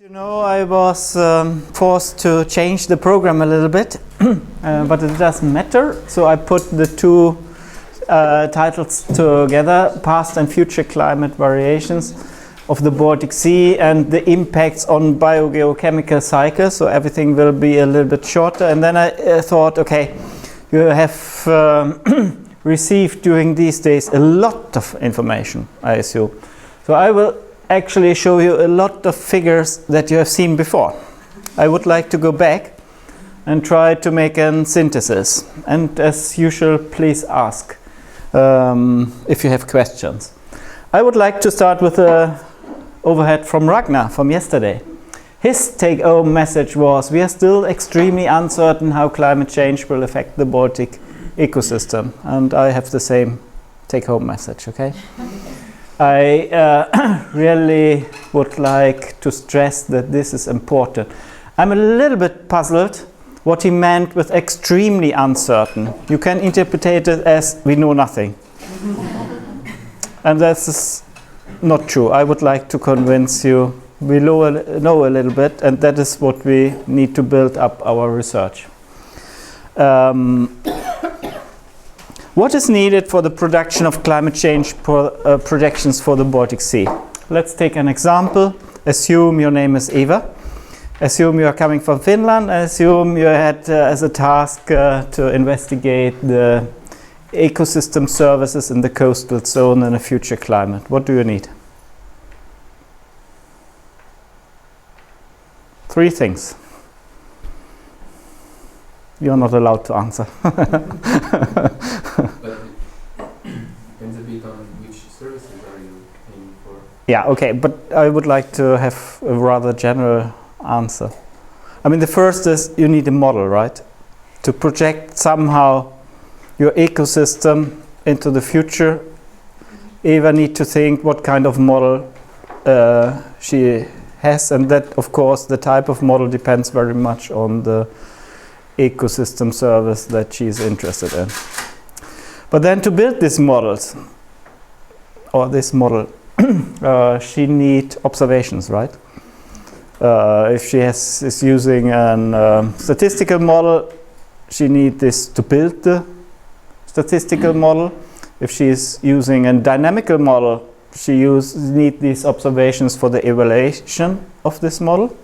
You know, I was forced to change the program a little bit, but it doesn't matter. So I put the two titles together, past and future climate variations of the Baltic Sea and the impacts on biogeochemical cycles. So everything will be a little bit shorter. And then I thought, okay, you have received during these days a lot of information, I assume. So I will actually show you a lot of figures that you have seen before. I would like to go back and try to make a synthesis. And as usual, please ask if you have questions. I would like to start with an overhead from Ragnar from yesterday. His take-home message was, we are still extremely uncertain how climate change will affect the Baltic ecosystem. And I have the same take-home message, okay? I really would like to stress that this is important. I'm a little bit puzzled what he meant with extremely uncertain. You can interpret it as we know nothing. And that's not true. I would like to convince you we know a little bit, and that is what we need to build up our research. What is needed for the production of climate change projections for the Baltic Sea? Let's take an example. Assume your name is Eva. Assume you are coming from Finland. Assume you had as a task to investigate the ecosystem services in the coastal zone in a future climate. What do you need? 3 things. You're not allowed to answer. But it depends a bit on which services are you aiming for. Yeah, okay, but I would like to have a rather general answer. I mean, the first is you need a model, right? To project somehow your ecosystem into the future. Eva needs to think what kind of model she has, and that, of course, the type of model depends very much on the ecosystem service that she's interested in. But then to build these models, or this model, she needs observations, right? If she is using a statistical model, she needs this to build the statistical model. If she is using a dynamical model, she needs these observations for the evaluation of this model.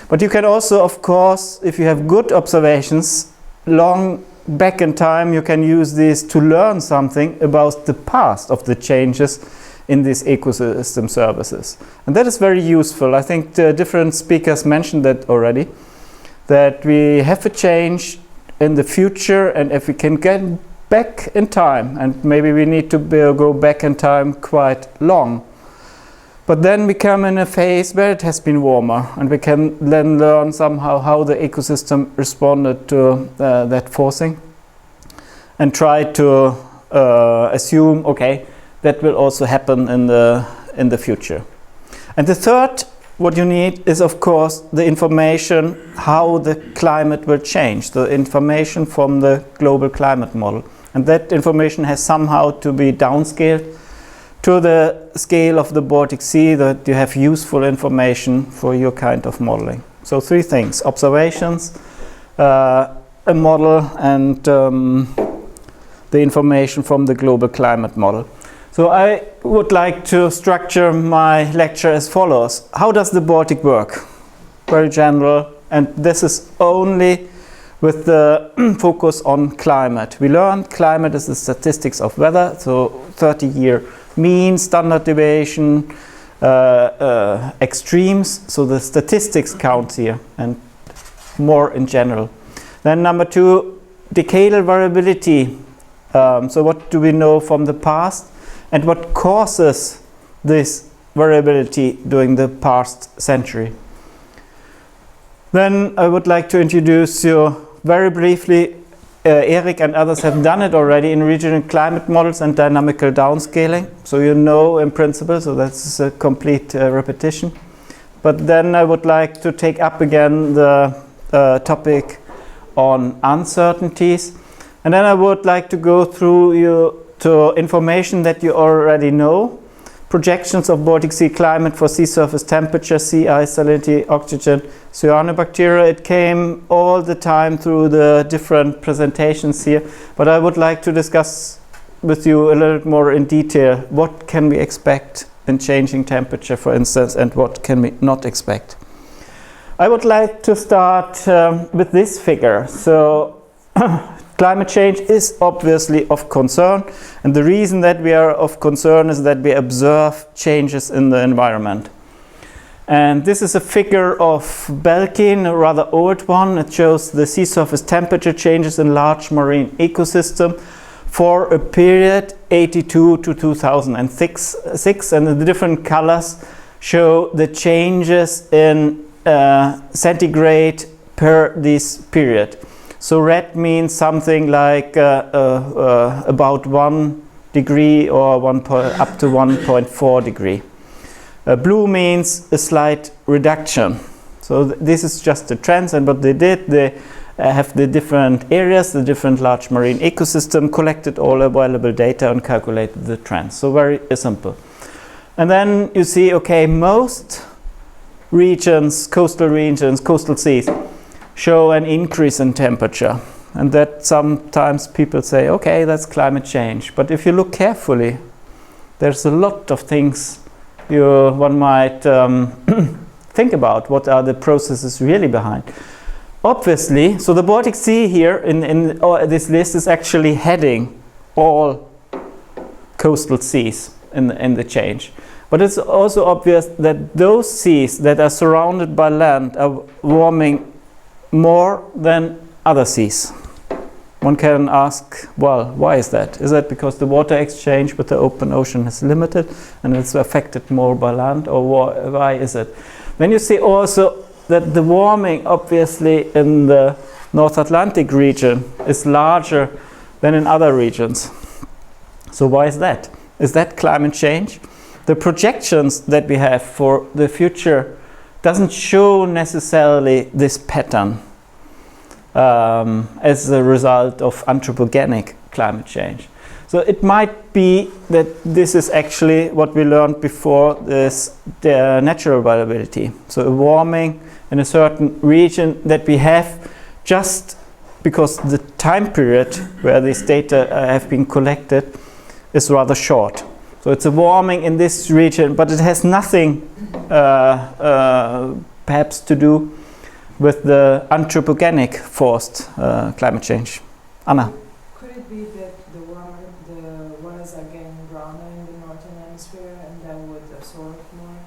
But you can also, of course, if you have good observations, long back in time, you can use these to learn something about the past of the changes in these ecosystem services. And that is very useful. I think the different speakers mentioned that already, that we have a change in the future, and if we can get back in time, and maybe we need to go back in time quite long, but then we come in a phase where it has been warmer, and we can then learn somehow how the ecosystem responded to that forcing, and try to assume, okay, that will also happen in the future. And the third, what you need is, of course, the information how the climate will change, the information from the global climate model. And that information has somehow to be downscaled to the scale of the Baltic Sea, that you have useful information for your kind of modeling. So 3 things: observations, a model, and the information from the global climate model. So I would like to structure my lecture as follows. How does the Baltic work? Very general, and this is only with the focus on climate. We learned climate is the statistics of weather, so 30-year mean, standard deviation, extremes, so the statistics count here, and more in general. Then number 2, decadal variability. So what do we know from the past, and what causes this variability during the past century? Then I would like to introduce you very briefly, Erik and others have done it already in regional climate models and dynamical downscaling. So you know in principle, so that's a complete repetition. But then I would like to take up again the topic on uncertainties. And then I would like to go through you to information that you already know, projections of Baltic Sea climate for sea surface temperature, sea ice, salinity, oxygen, cyanobacteria. It came all the time through the different presentations here, but I would like to discuss with you a little more in detail what can we expect in changing temperature, for instance, and what can we not expect. I would like to start with this figure. So climate change is obviously of concern, and the reason that we are of concern is that we observe changes in the environment. And this is a figure of Belkin, a rather old one. It shows the sea surface temperature changes in large marine ecosystem for a period 82 to 2006, and the different colors show the changes in centigrade per this period. So red means something like about 1 degree or up to 1.4 degree. Blue means a slight reduction. So this is just a trend, and what they did, they have the different areas, the different large marine ecosystem, collected all available data and calculated the trends. So very simple. And then you see, okay, most regions, coastal seas, show an increase in temperature. And that sometimes people say, okay, that's climate change. But if you look carefully, there's a lot of things one might think about. What are the processes really behind? Obviously, so the Baltic Sea here in this list is actually heading all coastal seas in the change. But it's also obvious that those seas that are surrounded by land are warming more than other seas. One can ask, well, why is that? Is that because the water exchange with the open ocean is limited and it's affected more by land, or why is it? Then you see also that the warming, obviously, in the North Atlantic region is larger than in other regions. So why is that? Is that climate change? The projections that we have for the future doesn't show necessarily this pattern as a result of anthropogenic climate change. So it might be that this is actually what we learned before, the natural variability. So a warming in a certain region that we have just because the time period where these data have been collected is rather short. So it's a warming in this region, but it has nothing perhaps to do with the anthropogenic forced climate change. Anna? Could it be that the waters are getting browner in the northern hemisphere and that would absorb more?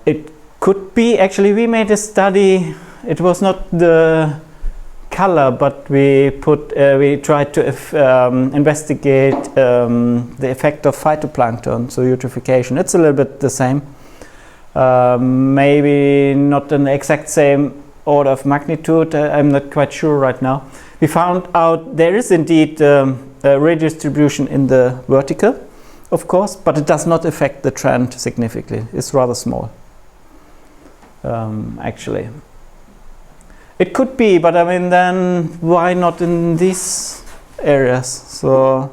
It could be. Actually, we made a study. It was not the color, but we tried to investigate the effect of phytoplankton, so eutrophication. It's a little bit the same. Maybe not an exact same order of magnitude. I'm not quite sure right now. We found out there is indeed a redistribution in the vertical, of course, but it does not affect the trend significantly. It's rather small, actually. It could be, but I mean, then why not in these areas? So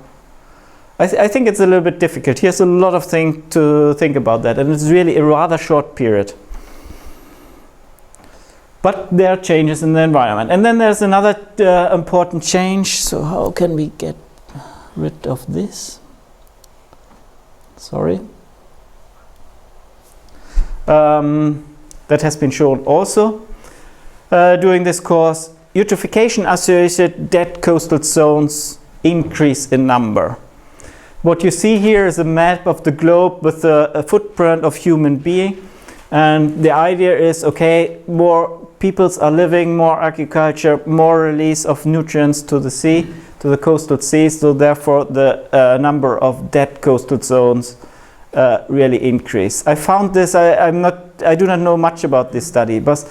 I think it's a little bit difficult. Here's a lot of things to think about that, and it's really a rather short period. But there are changes in the environment. And then there's another important change. So how can we get rid of this? Sorry. That has been shown also during this course. Eutrophication associated dead coastal zones increase in number. What you see here is a map of the globe with a footprint of human being, and the idea is, okay, more peoples are living, more agriculture, more release of nutrients to the sea, to the coastal seas, so therefore the number of dead coastal zones really increase. I found this, I do not know much about this study, but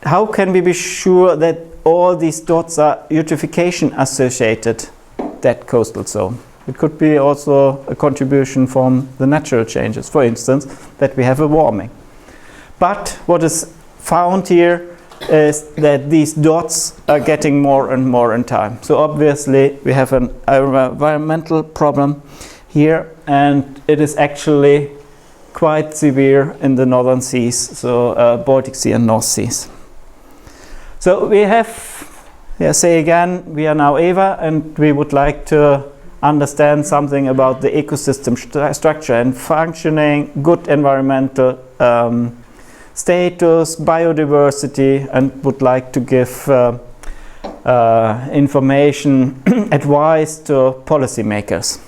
how can we be sure that all these dots are eutrophication associated dead coastal zone? It could be also a contribution from the natural changes, for instance, that we have a warming. But what is found here is that these dots are getting more and more in time. So obviously we have an environmental problem here, and it is actually quite severe in the northern seas, so Baltic Sea and North Seas. So we have, say again, we are now EVA, and we would like to understand something about the ecosystem structure and functioning, good environmental status, biodiversity, and would like to give information, advice to policymakers.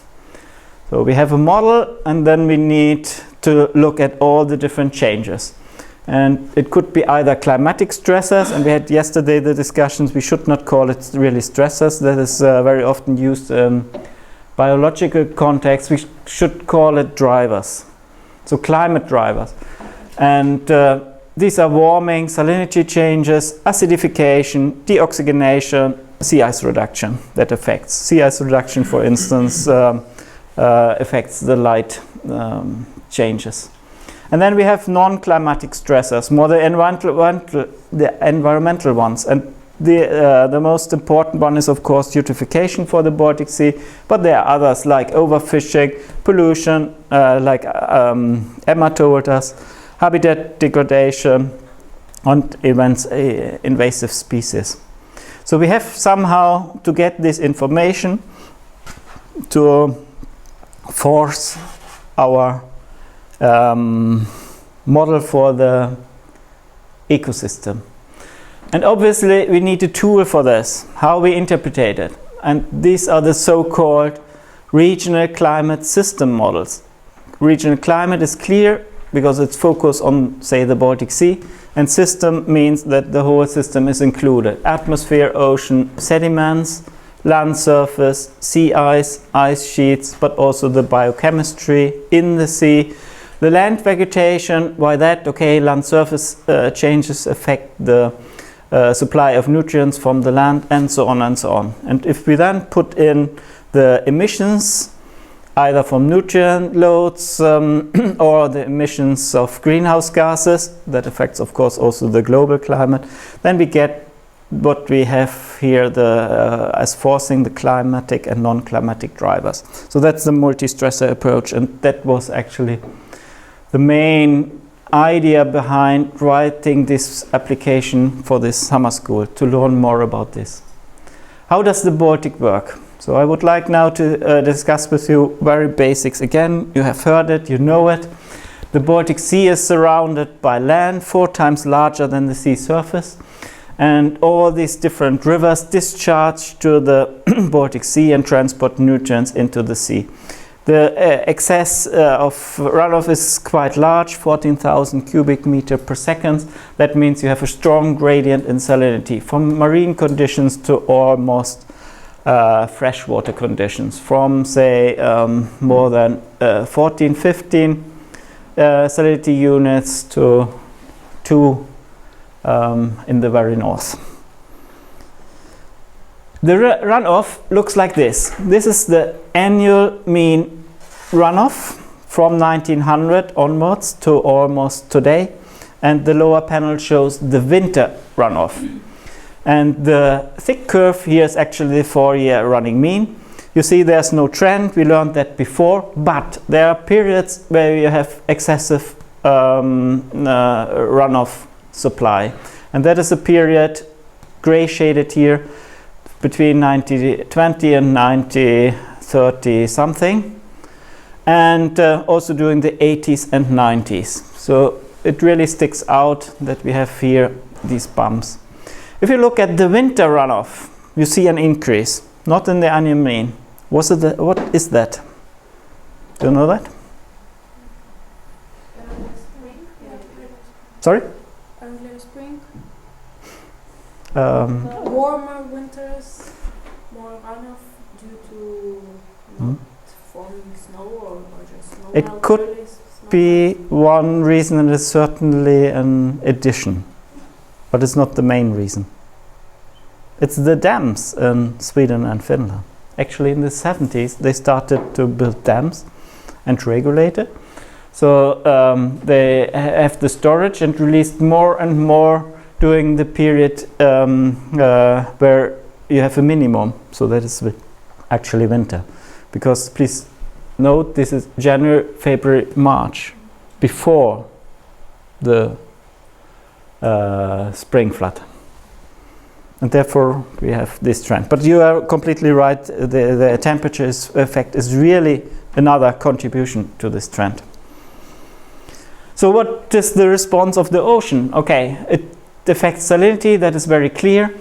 So we have a model, and then we need to look at all the different changes. And it could be either climatic stressors, and we had yesterday the discussions, we should not call it really stressors, that is very often used in biological context, we should call it drivers. So climate drivers. And these are warming, salinity changes, acidification, deoxygenation, sea ice reduction that affects. Sea ice reduction, for instance, affects the light changes. And then we have non-climatic stressors, more the environmental ones. And the most important one is, of course, eutrophication for the Baltic Sea, but there are others like overfishing, pollution, like Emma told us, habitat degradation, and invasive species. So we have somehow to get this information to force our model for the ecosystem. And obviously we need a tool for this, how we interpret it. And these are the so-called regional climate system models. Regional climate is clear because it's focused on, say, the Baltic Sea, and system means that the whole system is included. Atmosphere, ocean, sediments, land surface, sea ice, ice sheets, but also the biochemistry in the sea. The land vegetation, why that? Okay, land surface changes affect the supply of nutrients from the land, and so on and so on. And if we then put in the emissions, either from nutrient loads or the emissions of greenhouse gases, that affects, of course, also the global climate, then we get what we have here as forcing the climatic and non-climatic drivers. So that's the multi-stressor approach, and that was actually the main idea behind writing this application for this summer school, to learn more about this. How does the Baltic work? So I would like now to discuss with you very basics. Again, you have heard it, you know it. The Baltic Sea is surrounded by land 4 times larger than the sea surface, and all these different rivers discharge to the Baltic Sea and transport nutrients into the sea. The excess of runoff is quite large, 14,000 cubic meter per second. That means you have a strong gradient in salinity, from marine conditions to almost freshwater conditions, from say more than 14, 15 salinity units to 2 in the very north. The runoff looks like this. This is the annual mean runoff from 1900 onwards to almost today, and the lower panel shows the winter runoff. And the thick curve here is actually the 4-year running mean. You see there's no trend, we learned that before, but there are periods where you have excessive runoff supply. And that is a period, gray shaded here, between 1920 and 1930 something, and also during the 80s and 90s. So it really sticks out that we have here these bumps. If you look at the winter runoff, you see an increase, not in the annual mean. What is that? Do you know that? Sorry? Earlier spring. Um, Warmer winters, more runoff due to not falling snow or just snow. It could be one reason, and it's certainly an addition, but it's not the main reason. It's the dams in Sweden and Finland. Actually, in the 70s, they started to build dams and regulate it. So they have the storage and released more and more during the period where you have a minimum. So that is actually winter. Because please note this is January, February, March, before the spring flood. And therefore we have this trend. But you are completely right, the temperature effect is really another contribution to this trend. So what is the response of the ocean? Okay, it affects salinity, that is very clear.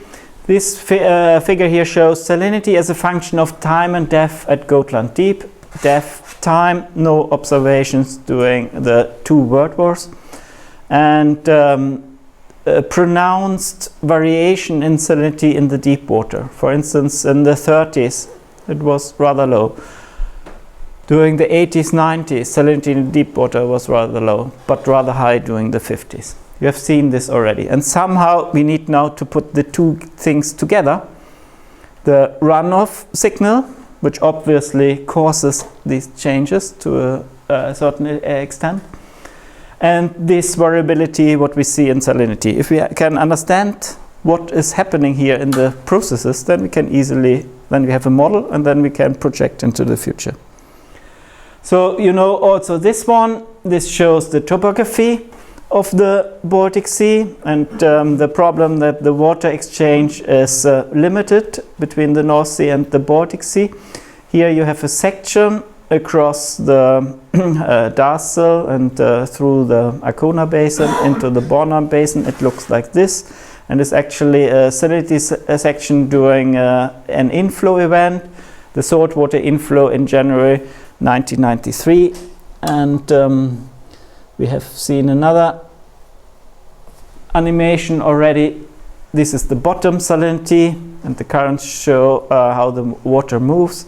This figure here shows salinity as a function of time and depth at Gotland Deep. Depth, time, no observations during the 2 world wars. And a pronounced variation in salinity in the deep water. For instance, in the 30s, it was rather low. During the 80s, 90s, salinity in the deep water was rather low, but rather high during the 50s. You have seen this already. And somehow we need now to put the 2 things together. The runoff signal, which obviously causes these changes to a certain extent, and this variability, what we see in salinity. If we can understand what is happening here in the processes, then we can easily, then we have a model, and then we can project into the future. So you know also this one, this shows the topography of the Baltic Sea, and the problem that the water exchange is limited between the North Sea and the Baltic Sea. Here you have a section across the Darcel and through the Arkona Basin into the Bornholm Basin. It looks like this, and it's actually a salinity section during an inflow event, the saltwater inflow in January 1993, and we have seen another animation already. This is the bottom salinity, and the currents show how the water moves.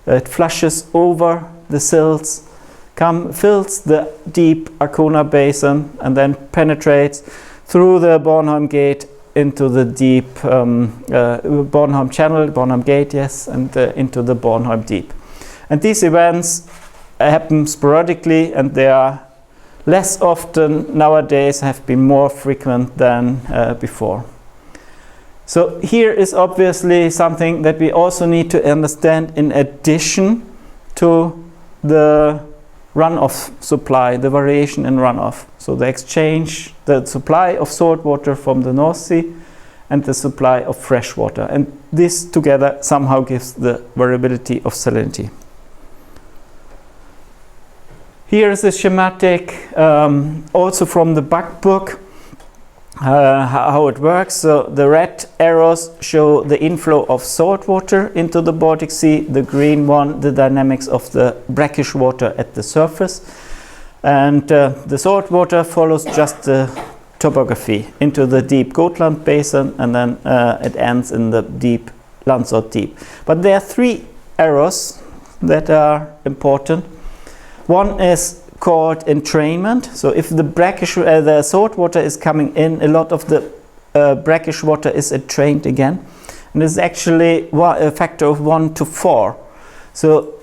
It flushes over the silts, fills the deep Arkona Basin, and then penetrates through the Bornholm Gate into the deep Bornholm Channel, Bornholm Gate, yes, and into the Bornholm Deep. And these events happen sporadically, and they are less often nowadays, have been more frequent than before. So here is obviously something that we also need to understand in addition to the runoff supply, the variation in runoff. So the exchange, the supply of salt water from the North Sea and the supply of fresh water. And this together somehow gives the variability of salinity. Here is a schematic also from the Buck book, how it works. So the red arrows show the inflow of salt water into the Baltic Sea, the green one the dynamics of the brackish water at the surface, and the salt water follows just the topography into the deep Gotland Basin, and then it ends in the deep Landsort Deep. But there are 3 arrows that are important. One is called entrainment. So if the brackish, the salt water is coming in, a lot of the brackish water is entrained again, and it's actually a factor of 1 to 4. So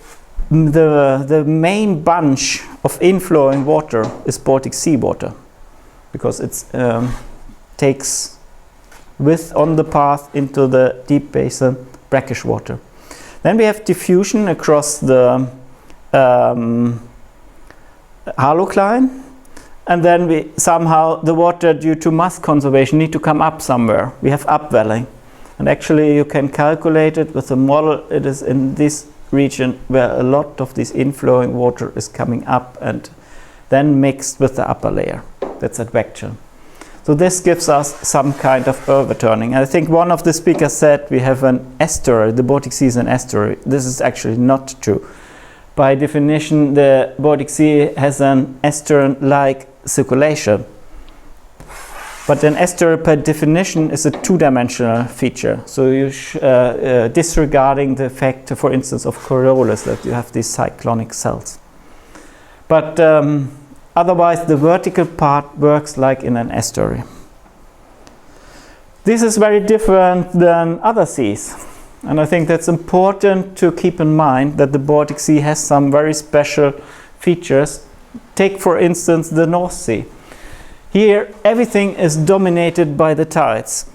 the main bunch of inflowing water is Baltic Sea water, because it takes on the path into the deep basin brackish water. Then we have diffusion across the halocline, and then we somehow the water, due to mass conservation, need to come up somewhere. We have upwelling, and actually you can calculate it with a model. It is in this region where a lot of this inflowing water is coming up and then mixed with the upper layer. That's advection. So this gives us some kind of overturning. I think one of the speakers said we have an estuary, the Baltic Sea is an estuary. This is actually not true. By definition, the Baltic Sea has an estuarine-like circulation. But an estuary, per definition, is a 2-dimensional feature. So you disregarding the effect, for instance, of Coriolis, that you have these cyclonic cells. But otherwise, the vertical part works like in an estuary. This is very different than other seas. And I think that's important to keep in mind, that the Baltic Sea has some very special features. Take, for instance, the North Sea. Here, everything is dominated by the tides.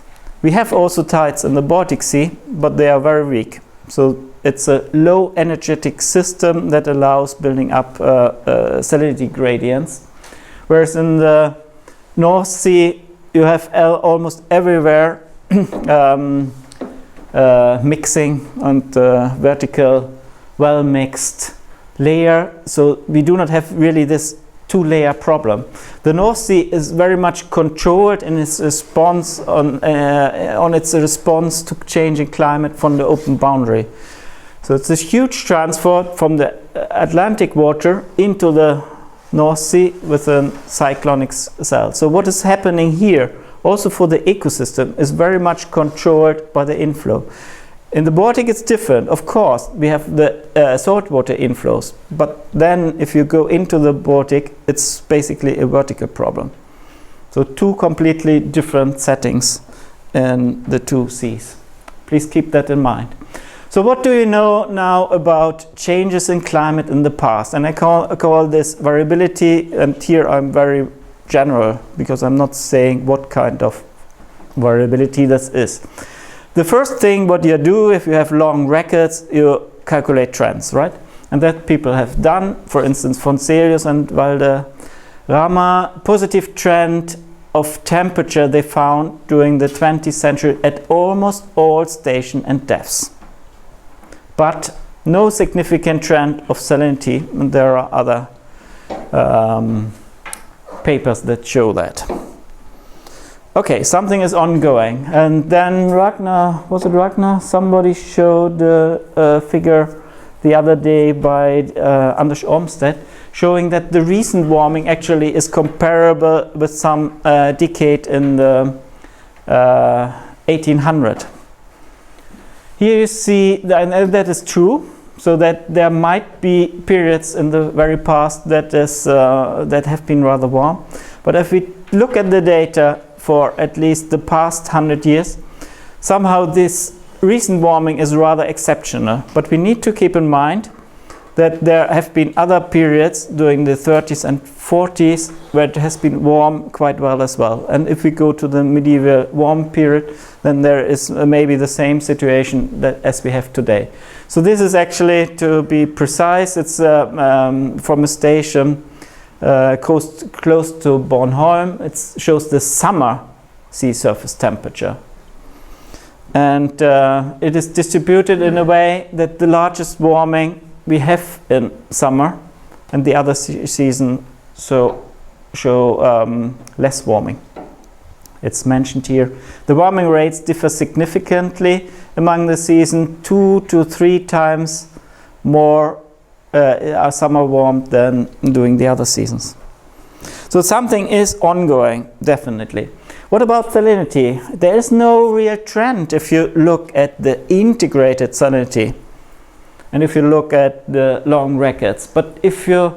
We have also tides in the Baltic Sea, but they are very weak. So it's a low energetic system that allows building up salinity gradients. Whereas in the North Sea, you have almost everywhere mixing and vertical, well mixed layer. So we do not have really this two-layer problem. The North Sea is very much controlled in its response on its response to changing climate from the open boundary. So it's this huge transport from the Atlantic water into the North Sea with a cyclonic cell. So what is happening here, also for the ecosystem, is very much controlled by the inflow. In the Baltic it's different. Of course, we have the saltwater inflows, but then if you go into the Baltic, it's basically a vertical problem. So two completely different settings in the two seas. Please keep that in mind. So what do you know now about changes in climate in the past? And I call this variability, and here I'm very general because I'm not saying what kind of variability this is. The first thing what you do if you have long records, you calculate trends, right? And that people have done, for instance, Fonselius and Valderrama, positive trend of temperature they found during the 20th century at almost all stations and depths. But no significant trend of salinity, and there are other papers that show that. Okay, something is ongoing. And then Ragnar, was it Ragnar? Somebody showed the figure the other day by Anders Ormstedt, showing that the recent warming actually is comparable with some decade in the 1800. Here you see, and that is true, so that there might be periods in the very past that have been rather warm. But if we look at the data for at least the past 100 years, somehow this recent warming is rather exceptional. But we need to keep in mind that there have been other periods during the 30s and 40s where it has been warm quite well as well. And if we go to the medieval warm period, then there is maybe the same situation as we have today. So this is actually, to be precise, it's from a station close to Bornholm. It shows the summer sea surface temperature. And it is distributed in a way that the largest warming we have in summer, and the other season show less warming. It's mentioned here. The warming rates differ significantly among the season. 2 to 3 times more are summer warm than during the other seasons. So something is ongoing, definitely. What about salinity? There is no real trend if you look at the integrated salinity and if you look at the long records. But if you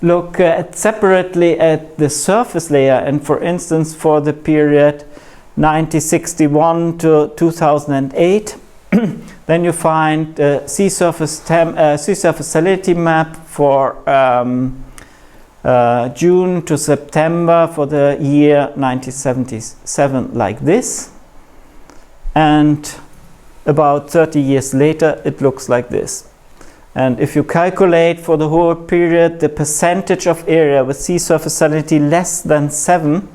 look separately at the surface layer, and for instance for the period 1961 to 2008, then you find sea surface salinity map for June to September for the year 1977 like this, and about 30 years later it looks like this. And if you calculate for the whole period the percentage of area with sea surface salinity less than 7,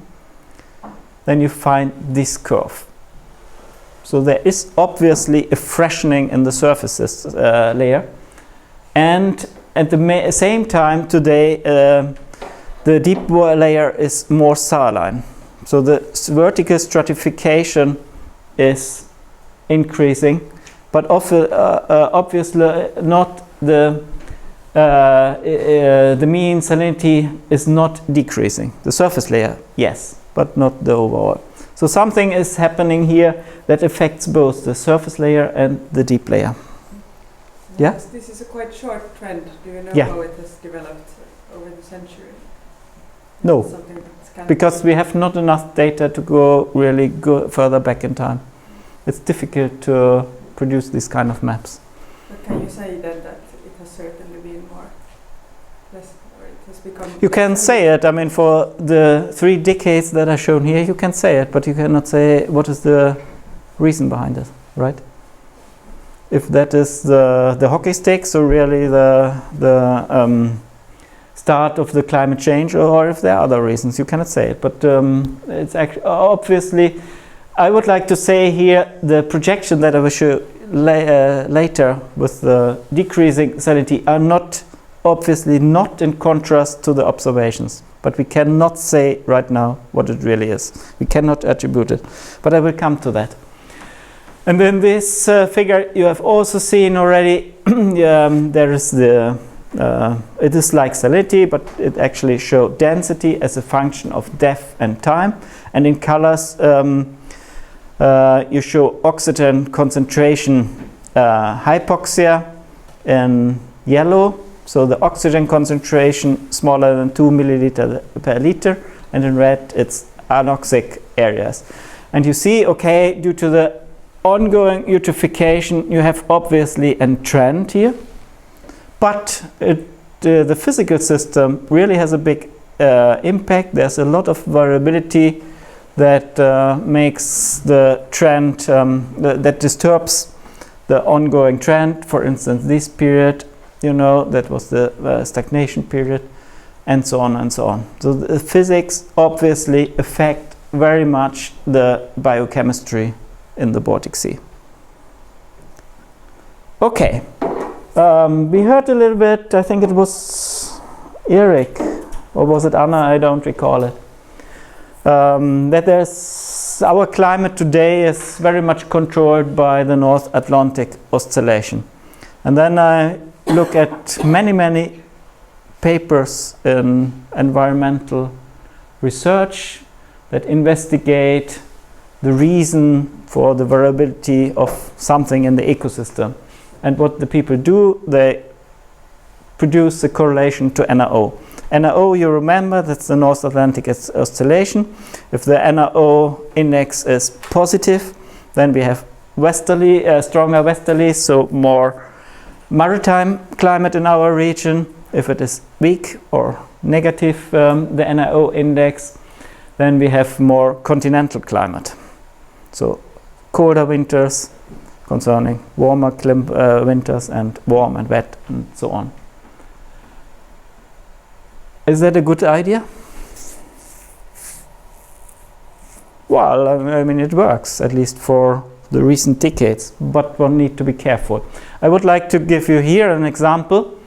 then you find this curve. So there is obviously a freshening in the surface layer, and at the same time today the deep layer is more saline. So the vertical stratification is increasing, but obviously not the mean salinity is not decreasing. The surface layer, yes, but not the overall. So something is happening here that affects both the surface layer and the deep layer. Yeah? This is a quite short trend. Do you know how it has developed over the century? No, because we have not enough data to go really further back in time. It's difficult to produce these kind of maps. But can you say then that it has certainly been less, or it has become... You can say it. I mean, for the 3 decades that are shown here, you can say it, but you cannot say what is the reason behind it, right? if that is the hockey stick, so really the start of the climate change, or if there are other reasons, you cannot say it. But it's actually obviously, I would like to say here the projection that I will show later with the decreasing salinity are not obviously not in contrast to the observations, but we cannot say right now what it really is. We cannot attribute it, but I will come to that. And then this figure you have also seen already. There is the it is like salinity, but it actually shows density as a function of depth and time. And in colors, you show oxygen concentration hypoxia in yellow. So the oxygen concentration smaller than 2 milliliter per liter, and in red it's anoxic areas. And you see, okay, due to the ongoing eutrophication, you have obviously a trend here, but the physical system really has a big impact. There's a lot of variability that makes the trend, that disturbs the ongoing trend. For instance, this period, you know, that was the stagnation period, and so on and so on. So the physics obviously affect very much the biochemistry in the Baltic Sea. Okay, we heard a little bit, I think it was Eric, or was it Anna, I don't recall it, that there's, our climate today is very much controlled by the North Atlantic oscillation. And then I look at many papers in environmental research that investigate the reason for the variability of something in the ecosystem. And what the people do, they produce the correlation to NRO. NRO, you remember, that's the North Atlantic oscillation. If the NRO index is positive, then we have westerly, stronger westerlies, so more maritime climate in our region. If it is weak or negative, the NRO index, then we have more continental climate. So colder winters concerning warmer winters, and warm and wet and so on. Is that a good idea? Well, I mean, it works, at least for the recent decades, but one need to be careful. I would like to give you here an example.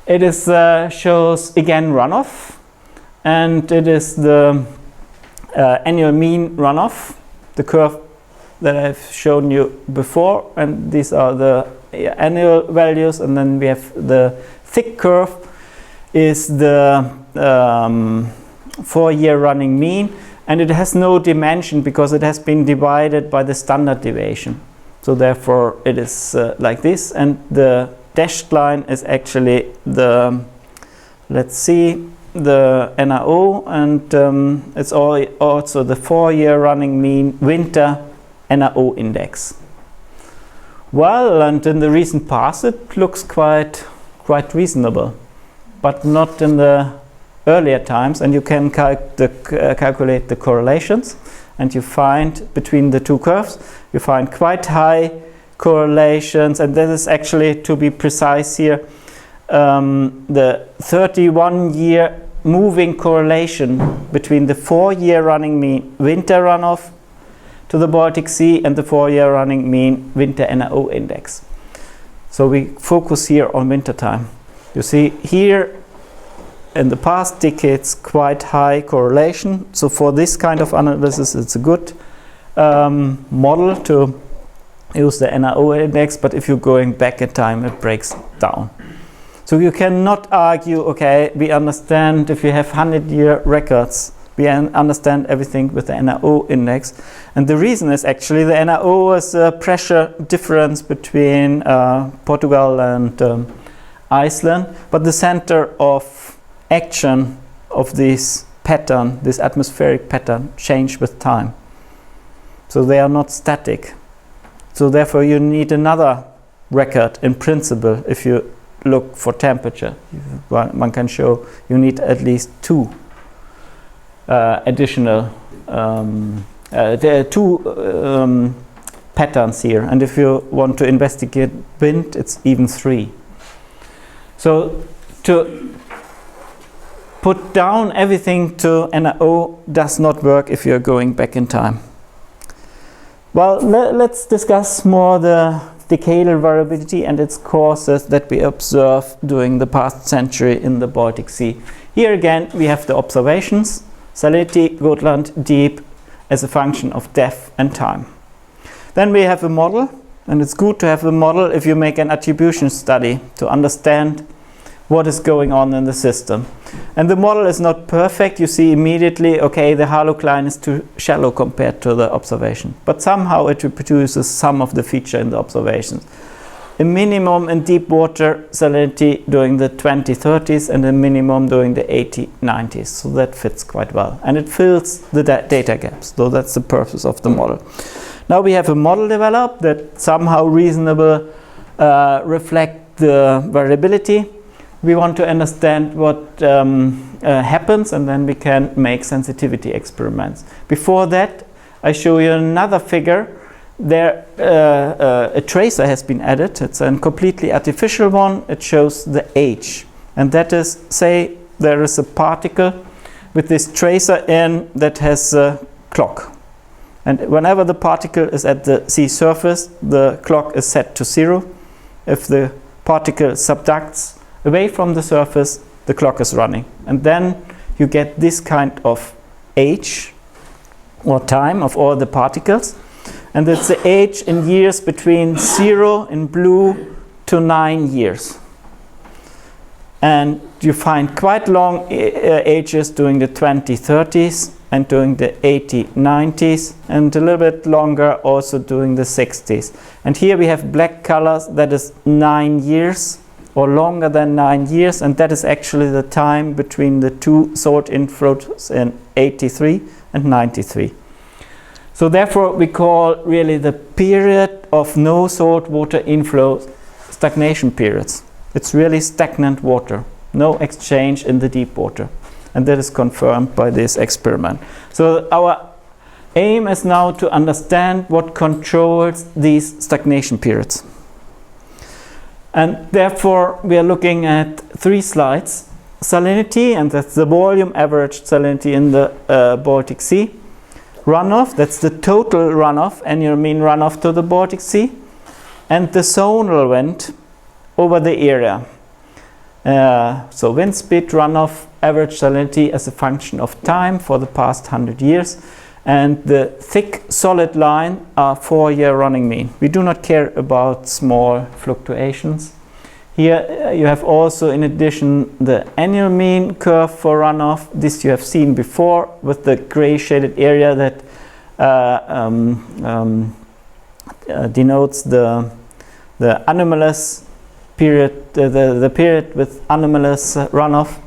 It is shows again runoff, and it is the annual mean runoff, the curve that I've shown you before, and these are the annual values, and then we have the thick curve is the 4-year running mean, and it has no dimension because it has been divided by the standard deviation. So therefore it is like this, and the dashed line is actually the, let's see, the NRO, and it's also the 4-year running mean winter NRO index. Well, and in the recent past it looks quite reasonable, but not in the earlier times, and you can calculate the correlations, and you find between the two curves, you find quite high correlations, and this is actually, to be precise here, the 31-year moving correlation between the 4-year running mean winter runoff to the Baltic Sea and the 4-year running mean winter NRO index. So we focus here on winter time. You see here in the past decades quite high correlation. So for this kind of analysis it's a good model to use the NRO index, but if you're going back in time it breaks down. So you cannot argue, okay, we understand if you have 100-year records, we understand everything with the NRO index. And the reason is actually the NRO is a pressure difference between Portugal and Iceland, but the center of action of this pattern, this atmospheric pattern, change with time. So they are not static. So therefore you need another record in principle if you look for temperature. One can show you need at least two additional two patterns here. And if you want to investigate wind, it's even 3. So to put down everything to NRO does not work if you're going back in time. Well, let's discuss more the decadal variability and its causes that we observe during the past century in the Baltic Sea. Here again we have the observations, salinity, Gotland, deep, as a function of depth and time. Then we have a model, and it's good to have a model if you make an attribution study to understand what is going on in the system. And the model is not perfect. You see immediately, okay, the halocline is too shallow compared to the observation. But somehow it reproduces some of the feature in the observations. A minimum in deep water salinity during the 2030s and a minimum during the 80-90s. So that fits quite well. And it fills the data gaps. So that's the purpose of the model. Now we have a model developed that somehow reasonable reflect the variability. We want to understand what happens, and then we can make sensitivity experiments. Before that, I show you another figure. There, a tracer has been added. It's a completely artificial one. It shows the age. And that is, say, there is a particle with this tracer in that has a clock. And whenever the particle is at the sea surface, the clock is set to 0. If the particle subducts away from the surface, the clock is running. And then you get this kind of age or time of all the particles. And it's the age in years between 0 in blue to 9 years. And you find quite long ages during the 2030s and during the 80-90s, and a little bit longer also during the 60s. And here we have black colors, that is 9 years or longer than 9 years, and that is actually the time between the two salt inflows in 83 and 93. So therefore we call really the period of no salt water inflow stagnation periods. It's really stagnant water, no exchange in the deep water. And that is confirmed by this experiment. So our aim is now to understand what controls these stagnation periods. And therefore we are looking at 3 slides. Salinity, and that's the volume average salinity in the Baltic Sea. Runoff, that's the total runoff, annual mean runoff to the Baltic Sea. And the zonal wind over the area. So wind speed, runoff, average salinity as a function of time for the past 100 years. And the thick solid line are 4-year running mean. We do not care about small fluctuations. Here you have also, in addition, the annual mean curve for runoff. This you have seen before with the gray shaded area that denotes the anomalous period, the period with anomalous runoff.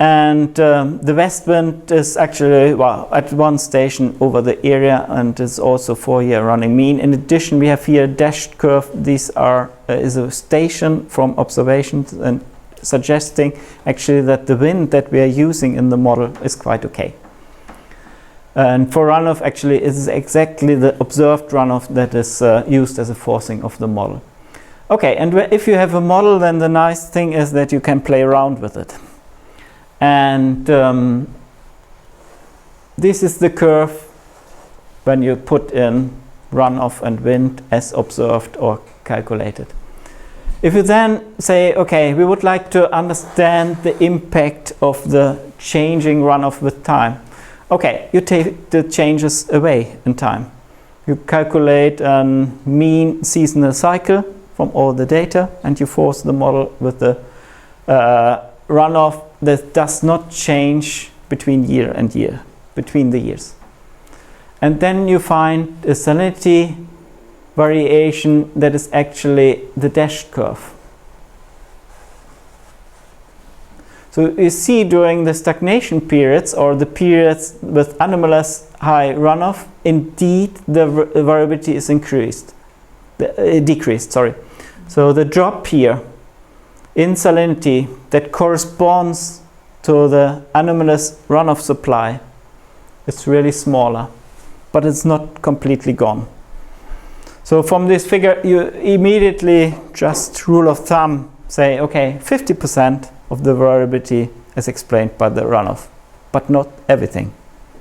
And the west wind is actually, well, at one station over the area, and is also 4-year running mean. In addition, we have here a dashed curve. These are is a station from observations, and suggesting actually that the wind that we are using in the model is quite okay. And for runoff, actually, it is exactly the observed runoff that is used as a forcing of the model. Okay, and if you have a model, then the nice thing is that you can play around with it. And this is the curve when you put in runoff and wind as observed or calculated. If you then say, okay, we would like to understand the impact of the changing runoff with time. Okay, you take the changes away in time. You calculate a mean seasonal cycle from all the data, and you force the model with the runoff that does not change between year and year, between the years. And then you find a salinity variation that is actually the dashed curve. So you see during the stagnation periods, or the periods with anomalous high runoff, indeed the variability is decreased. So the drop here in salinity that corresponds to the anomalous runoff supply is really smaller, but it's not completely gone. So from this figure, you immediately just rule of thumb say, okay, 50% of the variability is explained by the runoff, but not everything.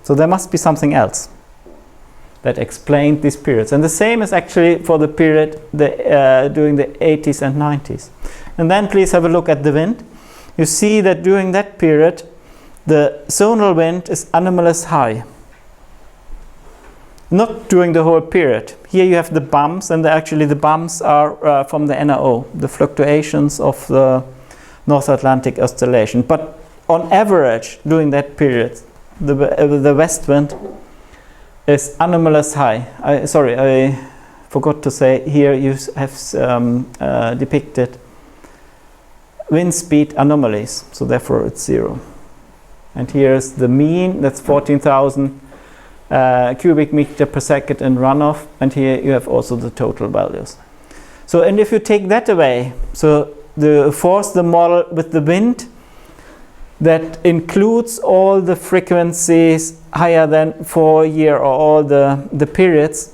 So there must be something else that explained these periods. And the same is actually for the period during the 80s and 90s. And then please have a look at the wind. You see that during that period, the zonal wind is anomalous high. Not during the whole period. Here you have the bumps, and actually the bumps are from the NRO, the fluctuations of the North Atlantic Oscillation. But on average, during that period, the west wind is anomalous high. I forgot to say, here you have depicted wind speed anomalies, so therefore it's 0. And here's the mean, that's 14,000 cubic meter per second in runoff, and here you have also the total values. So, and if you take that away, so force the model with the wind that includes all the frequencies higher than 4 year, or all the periods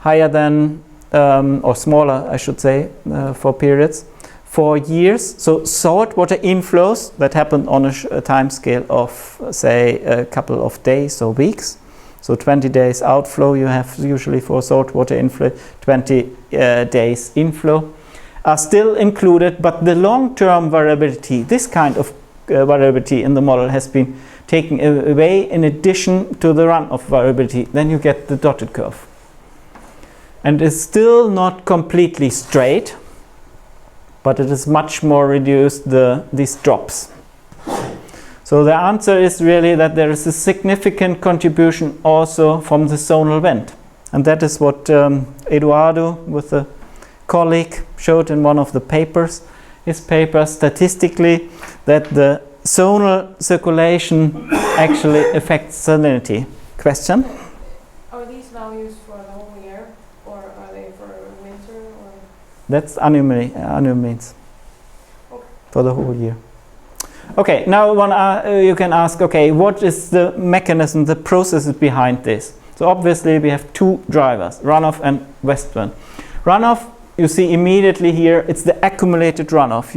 higher than or smaller, I should say, for periods 4 years. So saltwater inflows that happen on a time scale of, say, a couple of days or weeks. So 20 days outflow you have usually for saltwater inflow, 20 days inflow are still included, but the long-term variability, this kind of variability in the model has been taken away in addition to the runoff variability. Then you get the dotted curve. And it's still not completely straight, but it is much more reduced, these drops. So the answer is really that there is a significant contribution also from the zonal wind. And that is what Eduardo with a colleague showed in one of the papers, his paper, statistically, that the zonal circulation actually affects salinity. Question? Are these values for the whole year, or are they for winter? Or? That's annual means. Okay. For the whole year. Okay, now you can ask, okay, what is the mechanism, the processes behind this? So obviously we have two drivers, runoff and west wind. Runoff, you see immediately here, it's the accumulated runoff.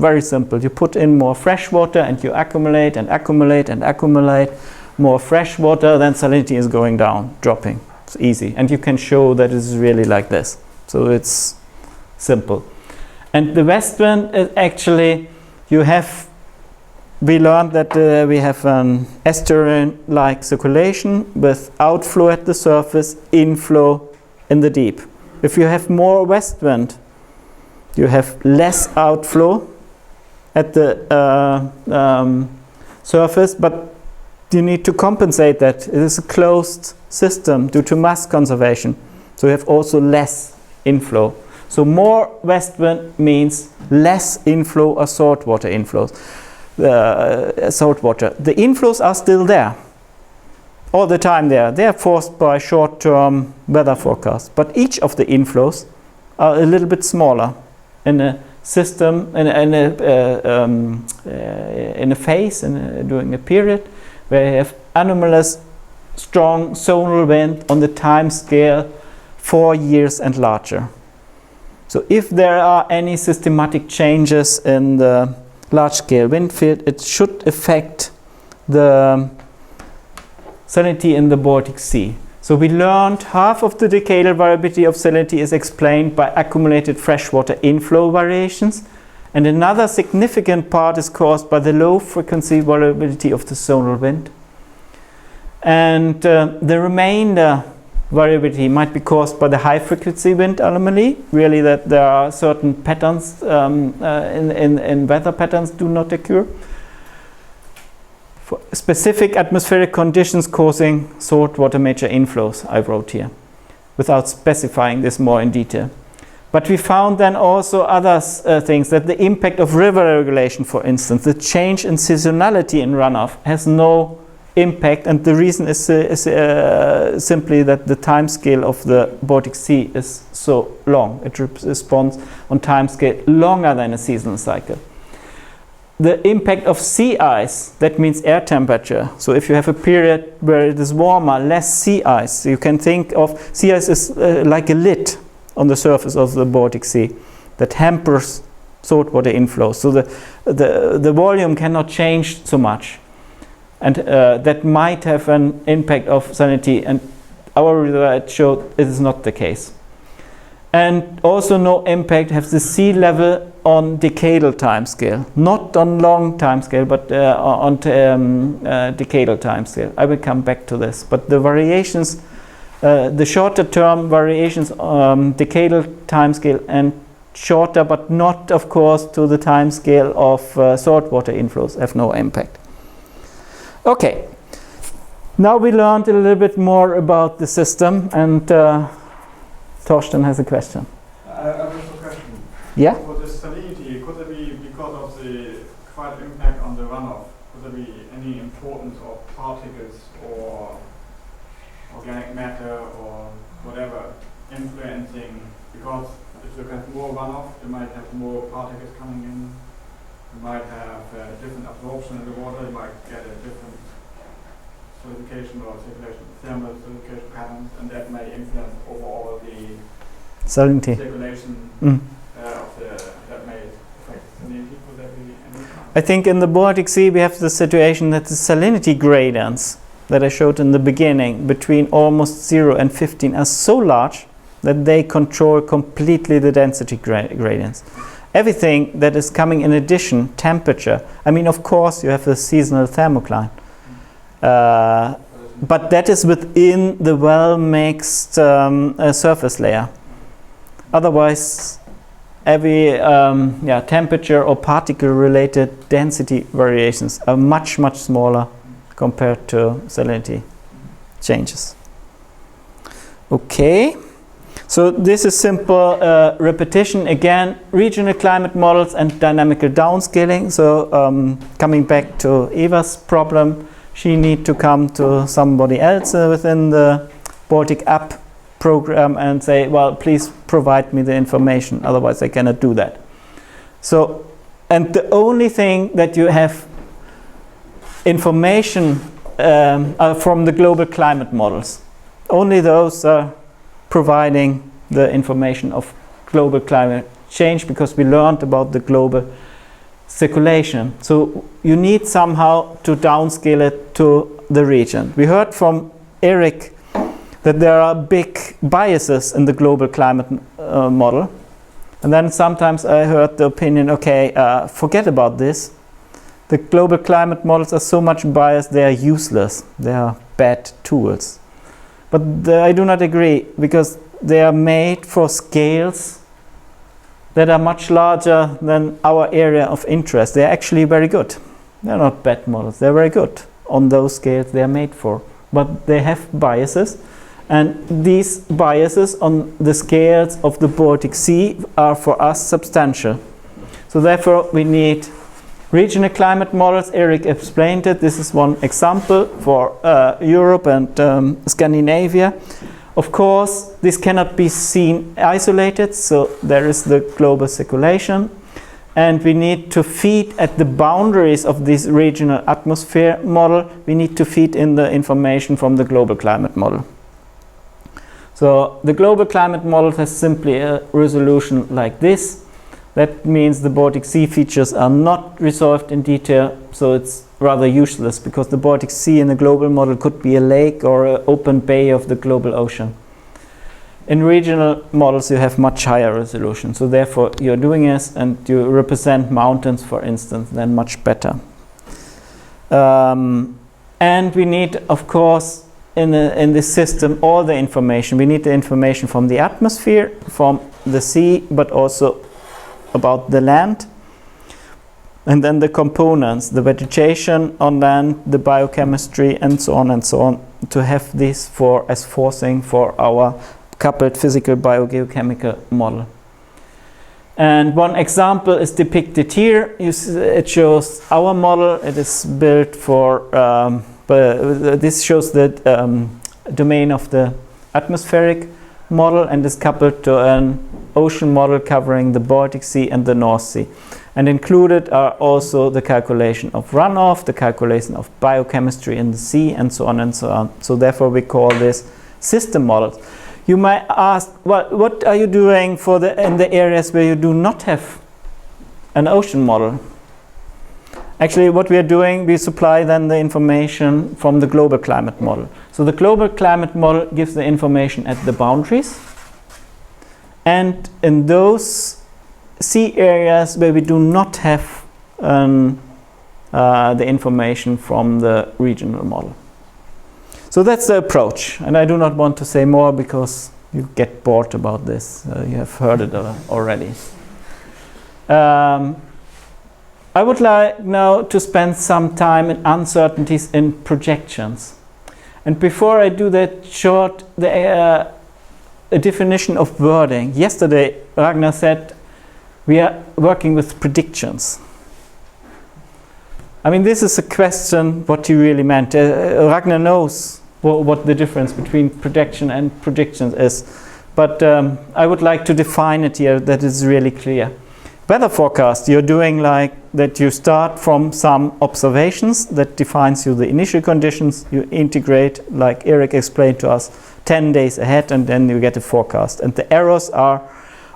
Very simple. You put in more fresh water and you accumulate and accumulate and accumulate more fresh water, then salinity is going down, dropping. It's easy. And you can show that it's really like this. So it's simple. And the west wind is actually, we learned that we have an estuarine-like circulation with outflow at the surface, inflow in the deep. If you have more west wind, you have less outflow at the surface, but you need to compensate that. It is a closed system due to mass conservation. So you have also less inflow. So more west wind means less inflow or saltwater inflows. Saltwater. The inflows are still there. All the time there. They are forced by short-term weather forecasts. But each of the inflows are a little bit smaller in a system, in a phase, during a period where you have anomalous, strong zonal wind on the time scale 4 years and larger. So if there are any systematic changes in the large-scale wind field, it should affect the salinity in the Baltic Sea. So we learned half of the decadal variability of salinity is explained by accumulated freshwater inflow variations, and another significant part is caused by the low frequency variability of the zonal wind. And the remainder variability might be caused by the high frequency wind anomaly, really that there are certain patterns in weather patterns do not occur. For specific atmospheric conditions causing saltwater major inflows, I wrote here, without specifying this more in detail. But we found then also other things, that the impact of river regulation, for instance, the change in seasonality in runoff has no impact, and the reason is simply that the time scale of the Baltic Sea is so long. It responds on time scale longer than a seasonal cycle. The impact of sea ice, that means air temperature. So if you have a period where it is warmer, less sea ice, you can think of sea ice is like a lid. on the surface of the Baltic Sea that hampers saltwater inflow. So the volume cannot change so much, and that might have an impact of salinity, and our research showed it is not the case. And also no impact has the sea level on decadal timescale, not on long timescale, but on decadal timescale. I will come back to this. But the variations, the shorter term variations, decadal timescale, and shorter, but not, of course, to the timescale of saltwater inflows, have no impact. Okay. Now we learned a little bit more about the system, and Torsten has a question. I have a question. Yeah? For the salinity, could there be, because of the quite impact on the runoff, could there be any importance of particles or organic matter or whatever influencing? Because if you have more runoff, you might have more particles coming in, you might have different absorption in the water, you might get a different solidification or circulation, thermal solidification patterns, and that may influence overall the salinity circulation of the, that may affect salinity. Would that be any? I think in the Baltic Sea we have the situation that the salinity gradients that I showed in the beginning between almost 0 and 15 are so large that they control completely the density gradients. Everything that is coming in addition, temperature, I mean, of course you have the seasonal thermocline, but that is within the well-mixed surface layer. Otherwise, every temperature or particle-related density variations are much, much smaller compared to salinity changes. Okay, so this is simple repetition. Again, regional climate models and dynamical downscaling. So coming back to Eva's problem, she need to come to somebody else within the Baltic app program and say, well, please provide me the information, otherwise I cannot do that. So, and the only thing that you have information are from the global climate models. Only those are providing the information of global climate change, because we learned about the global circulation. So you need somehow to downscale it to the region. We heard from Eric that there are big biases in the global climate model. And then sometimes I heard the opinion, okay, forget about this. The global climate models are so much biased, they are useless. They are bad tools. But I do not agree, because they are made for scales that are much larger than our area of interest. They are actually very good. They're not bad models, they're very good on those scales they are made for. But they have biases, and these biases on the scales of the Baltic Sea are for us substantial. So therefore we need regional climate models. Eric explained it. This is one example for Europe and Scandinavia. Of course, this cannot be seen isolated, so there is the global circulation, and we need to feed at the boundaries of this regional atmosphere model. We need to feed in the information from the global climate model. So the global climate model has simply a resolution like this. That means the Baltic Sea features are not resolved in detail, so it's rather useless, because the Baltic Sea in the global model could be a lake or an open bay of the global ocean. In regional models you have much higher resolution, so therefore you're doing this and you represent mountains, for instance, then much better. And we need, of course, in this system all the information. We need the information from the atmosphere, from the sea, but also about the land, and then the components, the vegetation on land, the biochemistry, and so on, to have this as forcing for our coupled physical biogeochemical model. And one example is depicted here. It shows our model. It is built for, this shows the domain of the atmospheric model, and is coupled to an ocean model covering the Baltic Sea and the North Sea. And included are also the calculation of runoff, the calculation of biochemistry in the sea, and so on and so on. So therefore we call this system models. You might ask, well, what are you doing for in the areas where you do not have an ocean model? Actually, what we are doing, we supply then the information from the global climate model. So the global climate model gives the information at the boundaries. And in those sea areas where we do not have the information from the regional model. So that's the approach. And I do not want to say more because you get bored about this. You have heard it already. I would like now to spend some time in uncertainties in projections. And before I do that, a definition of wording. Yesterday, Ragnar said we are working with predictions. I mean, this is a question what he really meant. Ragnar knows what the difference between projection and predictions is. But I would like to define it here that it's really clear. Weather forecast, you're doing like that, you start from some observations that defines you the initial conditions, you integrate, like Eric explained to us, 10 days ahead, and then you get a forecast. And the errors are,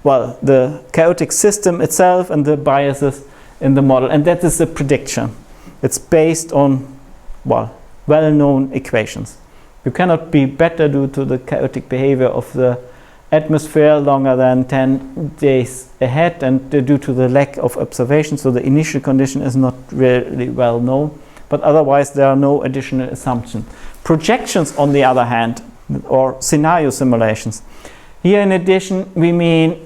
well, the chaotic system itself and the biases in the model. And that is a prediction. It's based on, well, well-known equations. You cannot be better due to the chaotic behavior of the atmosphere longer than 10 days ahead, and due to the lack of observation, so the initial condition is not really well known, but otherwise there are no additional assumptions. Projections, on the other hand, or scenario simulations, here in addition we mean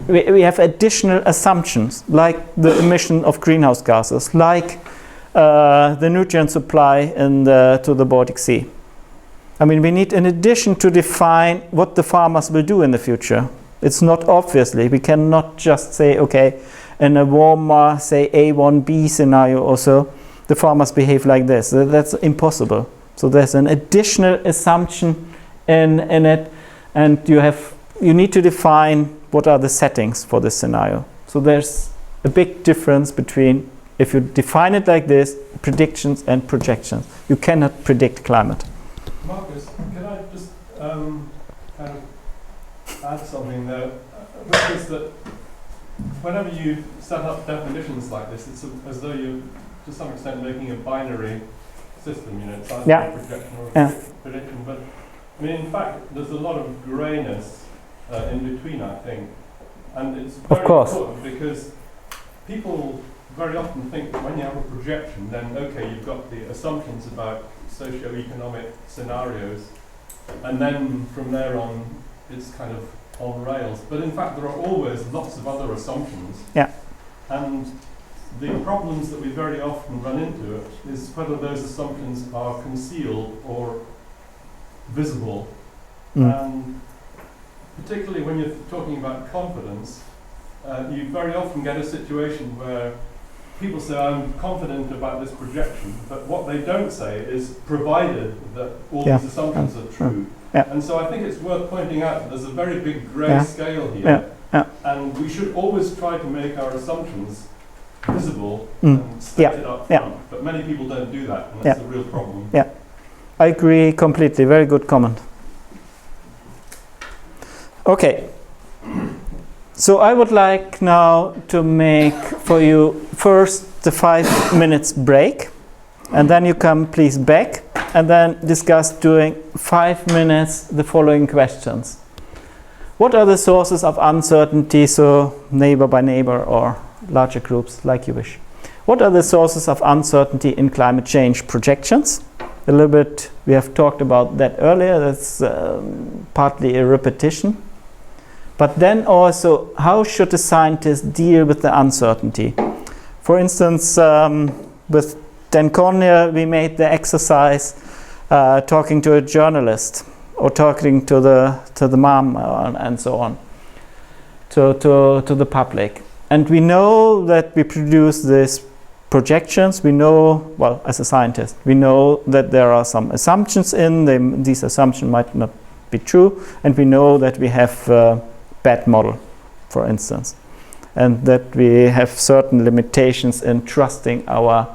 we have additional assumptions, like the emission of greenhouse gases, like the nutrient supply to the Baltic Sea. I mean, we need, in addition, to define what the farmers will do in the future. It's not obviously, we cannot just say, okay, in a warmer, say A1B scenario or so, the farmers behave like this. That's impossible. So there's an additional assumption in it, and you need to define what are the settings for this scenario. So there's a big difference between, if you define it like this, predictions and projections. You cannot predict climate. Markus, can I just kind of add something there? Which is that whenever you set up definitions like this, it's as though you're, to some extent, making a binary system. You know, it's either a projection or a prediction. But I mean, in fact, there's a lot of grayness in between, I think, and it's very important because people very often think that when you have a projection, then okay, you've got the assumptions about socio-economic scenarios, and then from there on it's kind of on rails. But in fact there are always lots of other assumptions. Yeah. And the problems that we very often run into is whether those assumptions are concealed or visible. And particularly when you're talking about confidence, you very often get a situation where people say, I'm confident about this projection, but what they don't say is provided that all these assumptions are true. And so I think it's worth pointing out that there's a very big grey scale here, and we should always try to make our assumptions visible and state it up front. But many people don't do that, and that's a real problem. Yeah, I agree completely. Very good comment. Okay. So I would like now to make for you first the 5 minutes break, and then you come please back, and then discuss during 5 minutes the following questions. What are the sources of uncertainty, so neighbor by neighbor or larger groups, like you wish. What are the sources of uncertainty in climate change projections? A little bit, we have talked about that earlier, that's partly a repetition. But then also, how should a scientist deal with the uncertainty? For instance, with Dan Cornier, we made the exercise talking to a journalist or talking to the mom and so on, to the public. And we know that we produce these projections. We know, well, as a scientist, we know that there are some assumptions in them. These assumptions might not be true, and we know that we have bad model, for instance, and that we have certain limitations in trusting our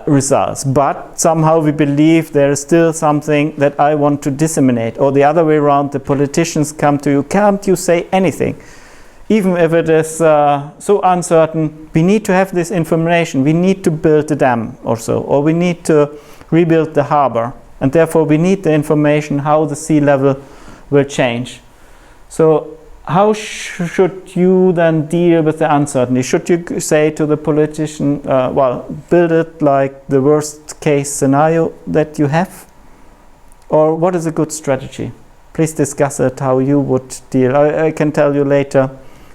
results. But somehow we believe there is still something that I want to disseminate, or the other way around, the politicians come to you, can't you say anything? Even if it is so uncertain, we need to have this information. We need to build a dam or so, or we need to rebuild the harbor. And therefore we need the information how the sea level will change. So how should you then deal with the uncertainty? Should you say to the politician, well, build it like the worst case scenario that you have? Or what is a good strategy? Please discuss it, how you would deal. I can tell you later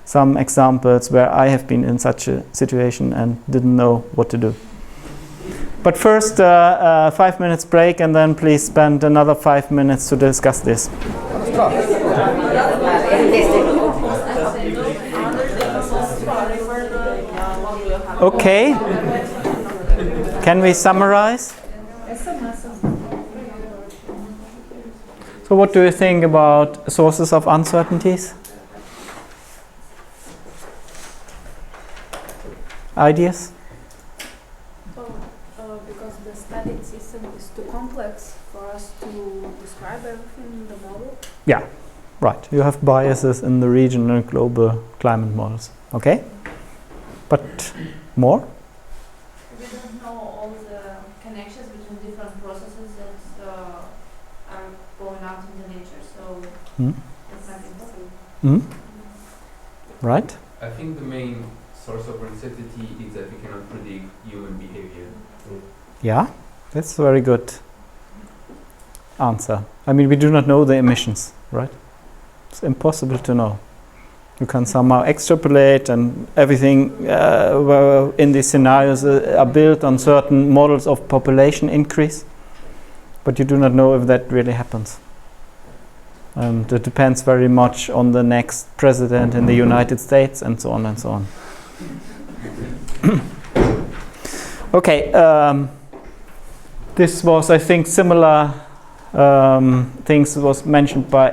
some examples where I have been in such a situation and didn't know what to do. But first, 5 minutes break, and then please spend another 5 minutes to discuss this. Okay. Can we summarize? So what do you think about sources of uncertainties? Ideas? Because the studied system is too complex for us to describe everything in the model. Yeah, right. You have biases in the regional and global climate models. Okay? But more? We don't know all the connections between different processes that are going out in the nature, so it's not impossible. Right? I think the main source of uncertainty is that we cannot predict human behavior. Yeah, that's a very good answer. I mean, we do not know the emissions, right? It's impossible to know. You can somehow extrapolate, and everything in these scenarios are built on certain models of population increase, but you do not know if that really happens. And it depends very much on the next president in the United States, and so on and so on. Okay, this was, I think, similar things was mentioned by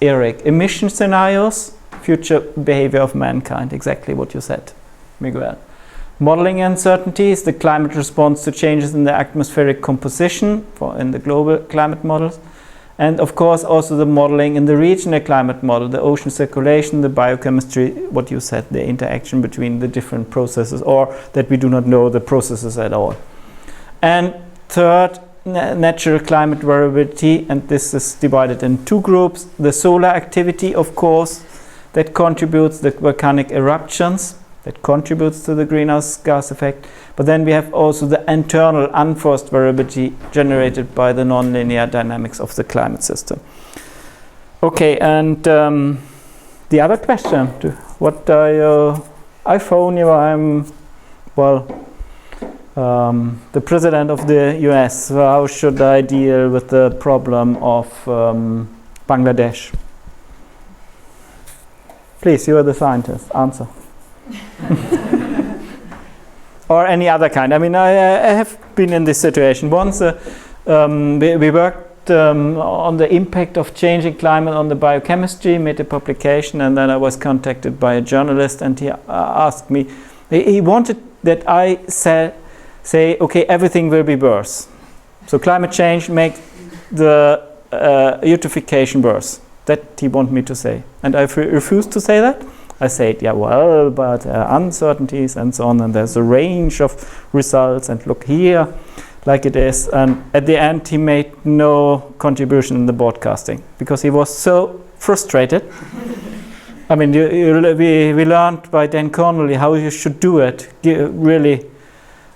Eric. Emission scenarios, future behavior of mankind, exactly what you said, Miguel. Modeling uncertainties, the climate response to changes in the atmospheric composition in the global climate models. And of course also the modeling in the regional climate model, the ocean circulation, the biochemistry, what you said, the interaction between the different processes, or that we do not know the processes at all. And third, natural climate variability, and this is divided in two groups. The solar activity, of course, that contributes, the volcanic eruptions, that contributes to the greenhouse gas effect. But then we have also the internal unforced variability generated by the nonlinear dynamics of the climate system. Okay, and the other question, what are your iPhone? I'm, well, the president of the US. So how should I deal with the problem of Bangladesh? Please, you are the scientist. Answer. Or any other kind. I mean, I have been in this situation. Once we worked on the impact of changing climate on the biochemistry, made a publication, and then I was contacted by a journalist, and he asked me, he wanted that I say, okay, everything will be worse. So climate change makes the eutrophication worse. That he wanted me to say. And I refused to say that. I said, yeah, well, but uncertainties and so on, and there's a range of results, and look here, like it is. And at the end, he made no contribution in the broadcasting because he was so frustrated. I mean, we learned by Dan Connolly how you should do it, really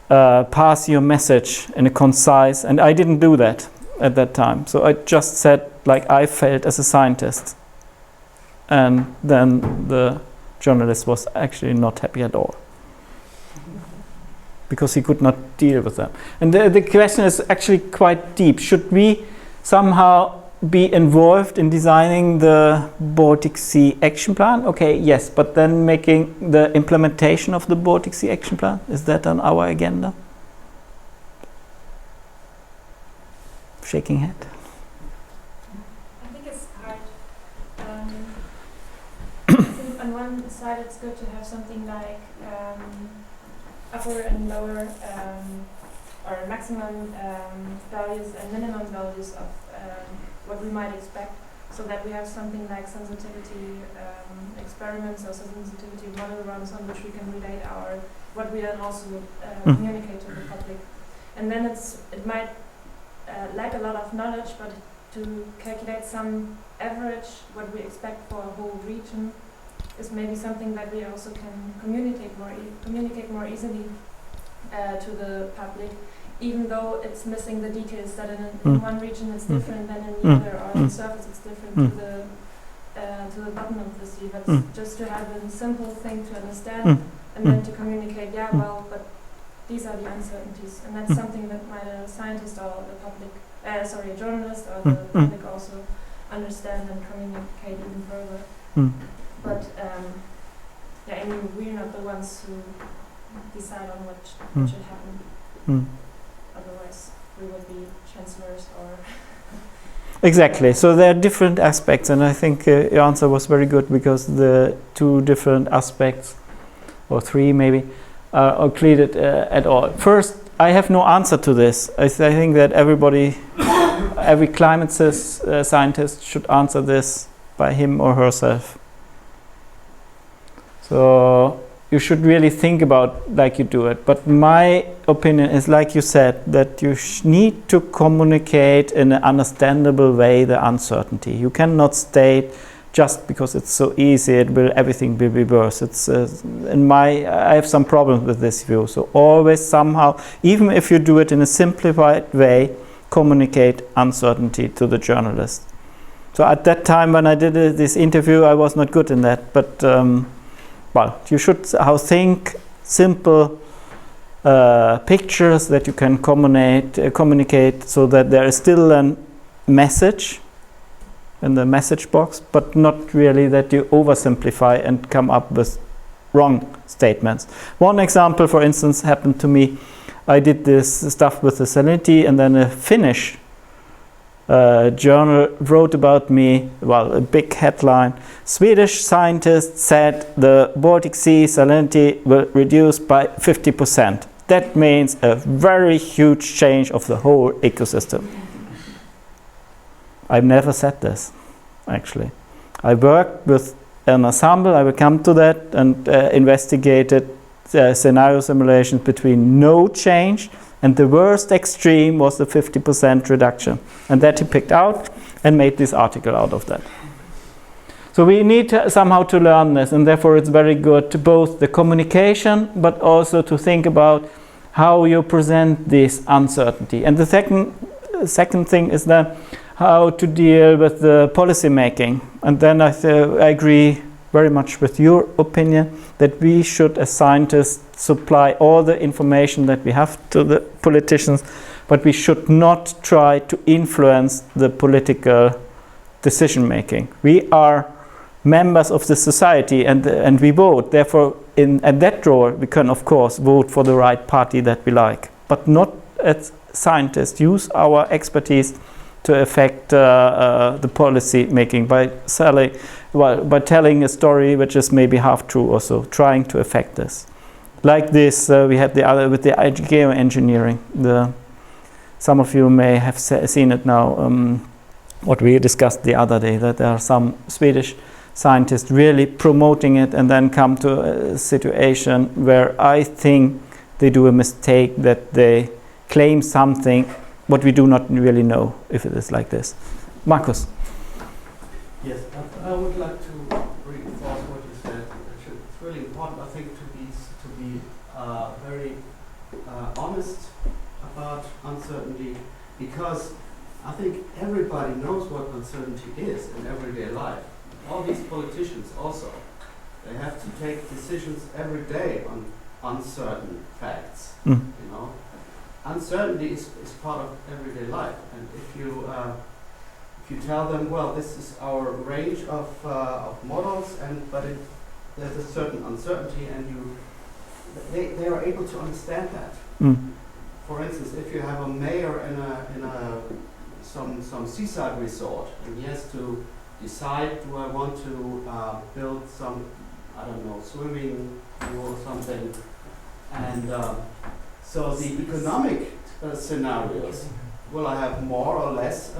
pass your message in a concise, and I didn't do that at that time. So I just said, like I felt as a scientist. And then the journalist was actually not happy at all because he could not deal with them. And the question is actually quite deep. Should we somehow be involved in designing the Baltic Sea action plan? Okay, yes, but then making the implementation of the Baltic Sea action plan, is that on our agenda? Shaking head. I think it's hard. On one side, it's good to have something like upper and lower or maximum values and minimum values of what we might expect, so that we have something like sensitivity experiments or sensitivity model runs on which we can relate what we then also communicate to the public. And then it might lack a lot of knowledge, but to calculate some average, what we expect for a whole region, is maybe something that we also can communicate more easily to the public, even though it's missing the details that in one region it's different than in the other, or on the surface it's different to the bottom of the sea. But just to have a simple thing to understand and then to communicate, but these are the uncertainties, and that's something that might a scientist or the public, a journalist or the public also understand and communicate even further. But I mean, we're not the ones who decide on what should happen. Otherwise, we would be chancellors or. Exactly. So there are different aspects, and I think your answer was very good, because the two different aspects, or three maybe, are cleared at all. First, I have no answer to this. I think that every climate scientist should answer this by him or herself. So you should really think about like you do it. But my opinion is, like you said, that you need to communicate in an understandable way the uncertainty. You cannot state just because it's so easy, everything will be worse. It's I have some problems with this view. So always somehow, even if you do it in a simplified way, communicate uncertainty to the journalist. So at that time when I did this interview, I was not good in that, but you should think simple pictures that you can communicate so that there is still a message in the message box, but not really that you oversimplify and come up with wrong statements. One example, for instance, happened to me. I did this stuff with the salinity, and then a Finnish journal wrote about me, a big headline: Swedish scientists said the Baltic Sea salinity will reduce by 50%. That means a very huge change of the whole ecosystem. I've never said this, actually. I worked with an ensemble, I will come to that, and investigated scenario simulations between no change and the worst extreme was the 50% reduction. And that he picked out and made this article out of that. So we need somehow to learn this, and therefore it's very good to both the communication, but also to think about how you present this uncertainty. And the second thing is then how to deal with the policy making. And then I agree very much with your opinion that we should, as scientists, supply all the information that we have to the politicians, but we should not try to influence the political decision making. We are members of the society and we vote. Therefore, at that role, we can of course vote for the right party that we like, but not as scientists use our expertise to affect the policy making by telling a story which is maybe half true, or so, trying to affect this. Like this, we had the other with the geoengineering. Some of you may have seen it now. What we discussed the other day, that there are some Swedish scientists really promoting it, and then come to a situation where I think they do a mistake, that they claim something what we do not really know if it is like this. Markus. Yes, I would like to reinforce what you said. It's really important, I think, to be very honest about uncertainty, because I think everybody knows what uncertainty is in everyday life. All these politicians also, they have to take decisions every day on uncertain facts. You know, uncertainty is part of everyday life, and if you tell them, well, this is our range of models, but there's a certain uncertainty, and they are able to understand that. For instance, if you have a mayor in some seaside resort, and he has to decide, do I want to build some, I don't know, swimming pool or something, and so the economic scenarios. Will I have more or less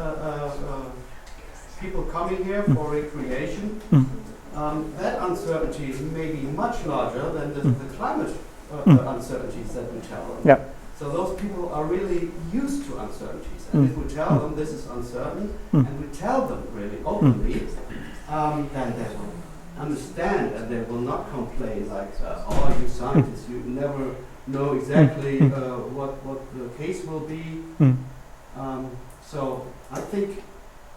people coming here for recreation? That uncertainty may be much larger than the climate uncertainties that we tell them. Yeah. So those people are really used to uncertainties. And if we tell them this is uncertain, and we tell them really openly, then they will understand and they will not complain like, oh, you scientists, you never know exactly what the case will be. So I think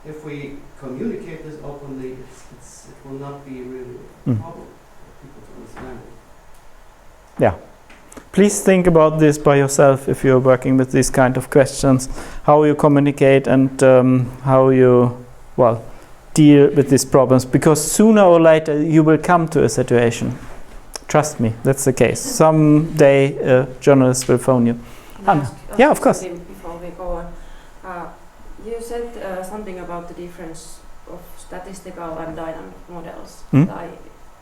if we communicate this openly, it will not be really a problem for people to understand it. Yeah. Please think about this by yourself if you're working with these kind of questions, how you communicate and how you, well, deal with these problems, because sooner or later you will come to a situation. Trust me, that's the case. Someday a journalist will phone you. Anna. Yeah, of course. Before we go on, you said something about the difference of statistical and dynamic models. I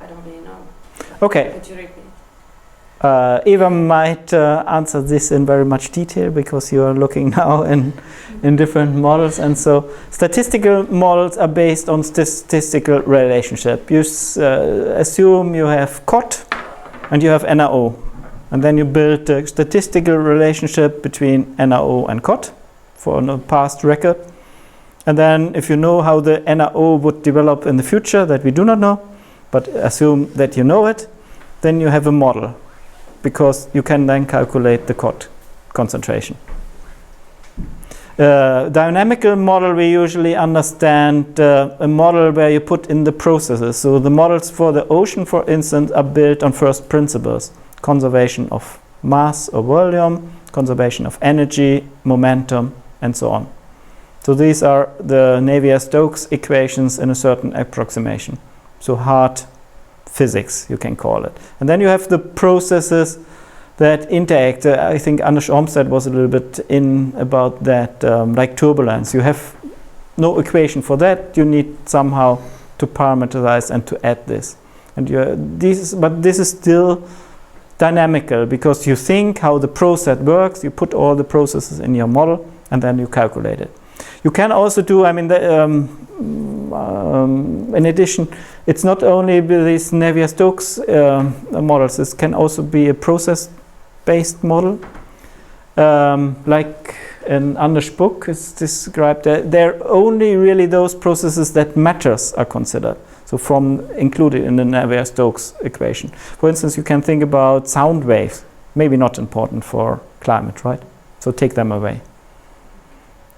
don't really know. Okay. Could you repeat? Eva might answer this in very much detail because you are looking now in different models, and so statistical models are based on statistical relationship. You assume you have COT and you have NRO, and then you build a statistical relationship between NRO and COT for a past record, and then if you know how the NRO would develop in the future, that we do not know, but assume that you know it, then you have a model, because you can then calculate the COT concentration. Dynamical model, we usually understand a model where you put in the processes. So the models for the ocean, for instance, are built on first principles: conservation of mass or volume, conservation of energy, momentum, and so on. So these are the Navier-Stokes equations in a certain approximation. So hard physics, you can call it. And then you have the processes that interact. I think Anders Olmsted was a little bit in about that, like turbulence. You have no equation for that. You need somehow to parameterize and to add this. And but this is still dynamical, because you think how the process works, you put all the processes in your model, and then you calculate it. You can also do, I mean, in addition, it's not only with these Navier-Stokes models, it can also be a process-based model. Like in Anders' book is described, they're only really those processes that matters are considered. So included in the Navier-Stokes equation. For instance, you can think about sound waves, maybe not important for climate, right? So take them away.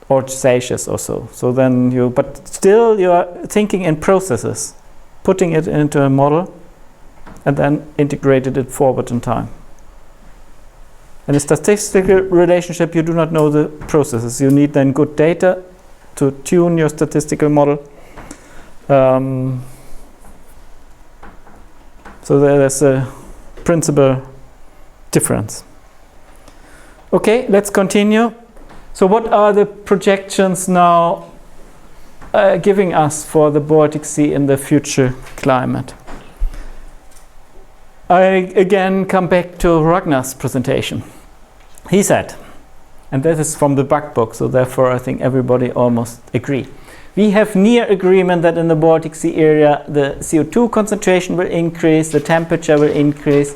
Or seiches or so. So then but still you are thinking in processes, putting it into a model, and then integrated it forward in time. In a statistical relationship, you do not know the processes. You need then good data to tune your statistical model. So there's a principal difference. Okay, let's continue. So what are the projections now giving us for the Baltic Sea in the future climate? I again come back to Ragnar's presentation. He said, and this is from the Bach book, so therefore I think everybody almost agree. We have near agreement that in the Baltic Sea area the CO2 concentration will increase, the temperature will increase,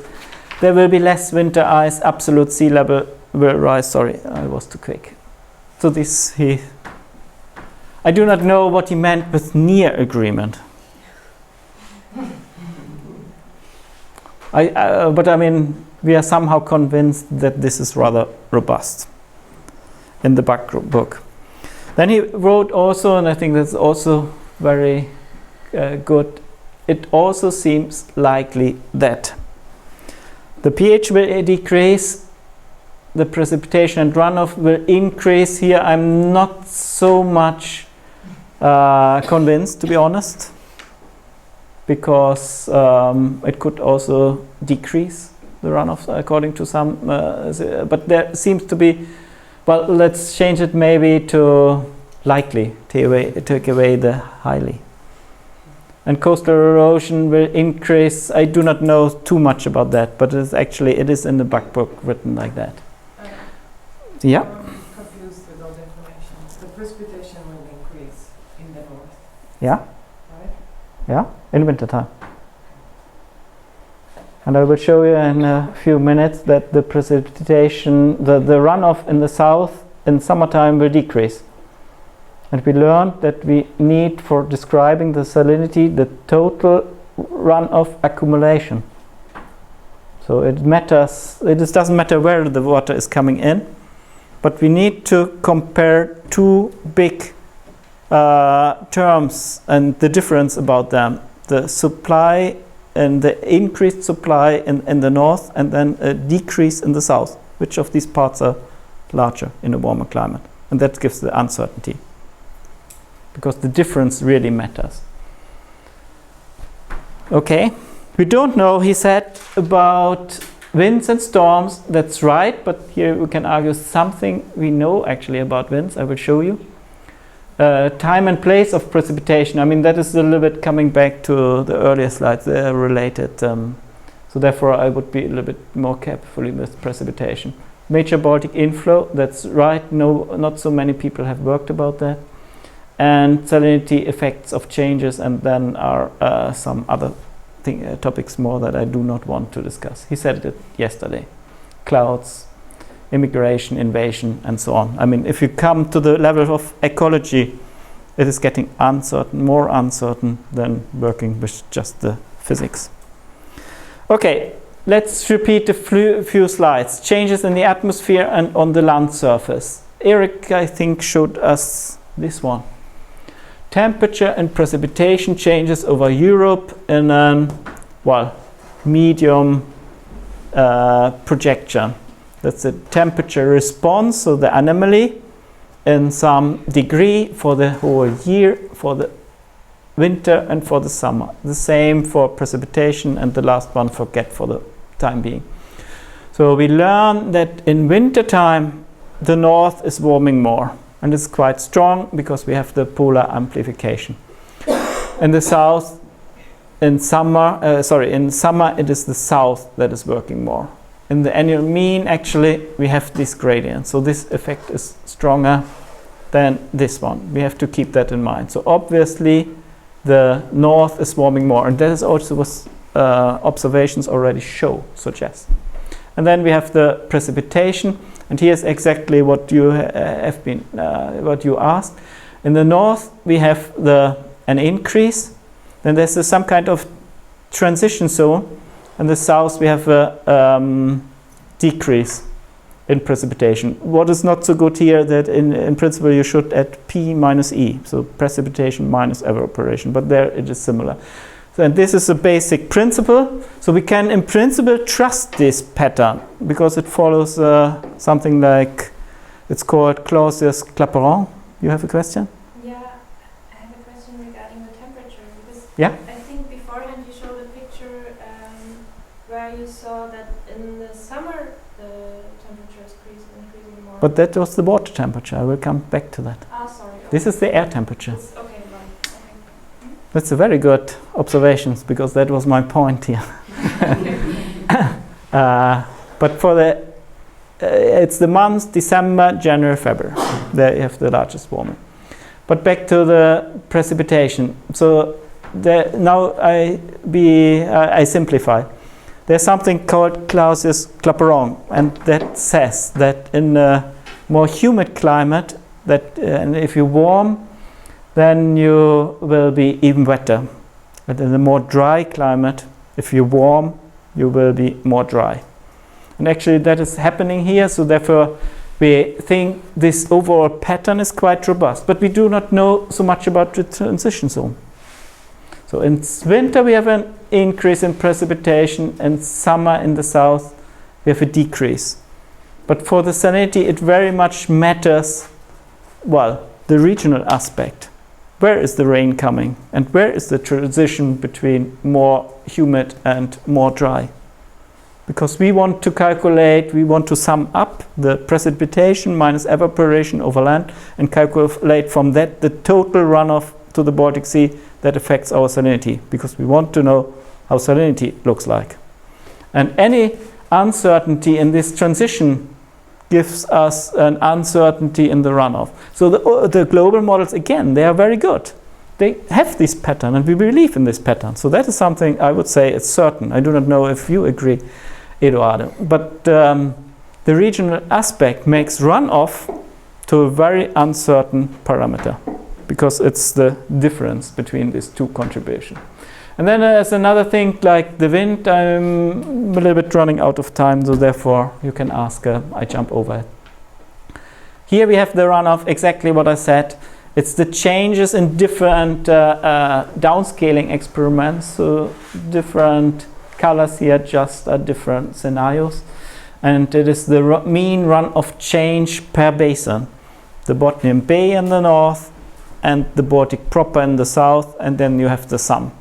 there will be less winter ice, absolute sea level will rise. Sorry, I was too quick. So I do not know what he meant with near agreement. But I mean, we are somehow convinced that this is rather robust in the Bach book. Then he wrote also, and I think that's also very good, it also seems likely that the pH will decrease, the precipitation and runoff will increase. Here I'm not so much convinced, to be honest, because it could also decrease the runoff according to some, but there seems to be, well, let's change it maybe to likely, take away the highly. And coastal erosion will increase. I do not know too much about that, but it is in the Bach book written like that. Yeah. I'm confused with all the information. The precipitation will increase in the north, Yeah. right? Yeah. In winter time. And I will show you in a few minutes that the precipitation, the runoff in the south in summertime will decrease. And we learned that we need, for describing the salinity, the total runoff accumulation. So it matters, it doesn't matter where the water is coming in, but we need to compare two big terms and the difference about them. The supply and the increased supply in the north, and then a decrease in the south. Which of these parts are larger in a warmer climate? And that gives the uncertainty, because the difference really matters. Okay, we don't know, he said, about winds and storms. That's right, but here we can argue something we know actually about winds. I will show you. Time and place of precipitation. I mean, that is a little bit coming back to the earlier slides. They are related. So therefore, I would be a little bit more careful with precipitation. Major Baltic inflow. That's right. No, not so many people have worked about that. And salinity effects of changes. And then are some other topics more that I do not want to discuss. He said it yesterday. Clouds, immigration, invasion, and so on. I mean, if you come to the level of ecology, it is getting uncertain, more uncertain than working with just the physics. Okay, let's repeat a few slides. Changes in the atmosphere and on the land surface. Eric, I think, showed us this one. Temperature and precipitation changes over Europe in an, medium projection. That's the temperature response, so the anomaly in some degree for the whole year, for the winter and for the summer. The same for precipitation, and the last one forget for the time being. So we learn that in winter time the north is warming more, and it's quite strong because we have the polar amplification. In the south, in summer it is the south that is working more. In the annual mean, actually, we have this gradient. So this effect is stronger than this one. We have to keep that in mind. So obviously, the north is warming more. And that is also what observations already suggest. And then we have the precipitation. And here's exactly what you what you asked. In the north, we have an increase. Then there's some kind of transition zone. In the south, we have a decrease in precipitation. What is not so good here, that in principle you should add P minus E, so precipitation minus evaporation, but there it is similar. So, and this is a basic principle. So we can, in principle, trust this pattern because it follows something like, it's called Clausius-Clapeyron. You have a question? Yeah, I have a question regarding the temperature, because Yeah. I think beforehand you showed a picture where you saw that in the summer the temperature is increasing more. But that was the water temperature. I will come back to that. Ah, sorry. Okay. This is the air temperature. Okay, right. Okay. That's a very good observations, because that was my point here. But for the it's the months December, January, February. There you have the largest warming. But back to the precipitation. So now I simplify. There's something called Clausius-Clapeyron, and that says that in a more humid climate, that and if you warm, then you will be even wetter. But in a more dry climate, if you warm, you will be more dry. And actually that is happening here, so therefore we think this overall pattern is quite robust. But we do not know so much about the transition zone. So in winter we have an increase in precipitation, and summer in the south we have a decrease. But for the salinity it very much matters, the regional aspect. Where is the rain coming, and where is the transition between more humid and more dry? Because we want to calculate, we want to sum up the precipitation minus evaporation over land and calculate from that the total runoff to the Baltic Sea that affects our salinity, because we want to know how salinity looks like. And any uncertainty in this transition gives us an uncertainty in the runoff. So the global models, again, they are very good. They have this pattern, and we believe in this pattern. So that is something I would say is certain. I do not know if you agree, Eduardo. But the regional aspect makes runoff to a very uncertain parameter, because it's the difference between these two contributions. And then there's another thing like the wind. I'm a little bit running out of time, so therefore you can ask, I jump over it. Here we have the runoff, exactly what I said. It's the changes in different downscaling experiments. So different colors here just are different scenarios. And it is the mean runoff change per basin. The Botnian Bay in the north and the Baltic proper in the south, and then you have the sum.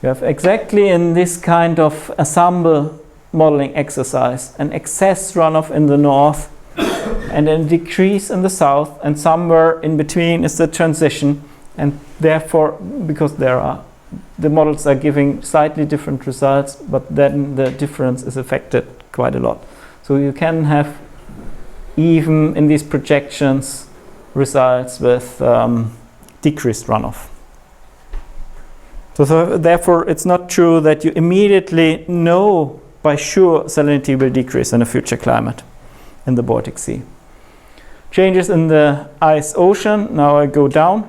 You have exactly in this kind of ensemble modeling exercise an excess runoff in the north and a decrease in the south, and somewhere in between is the transition, and therefore, because the models are giving slightly different results, but then the difference is affected quite a lot. So you can have, even in these projections, results with decreased runoff. So therefore, it's not true that you immediately know by sure salinity will decrease in a future climate in the Baltic Sea. Changes in the ice ocean. Now I go down,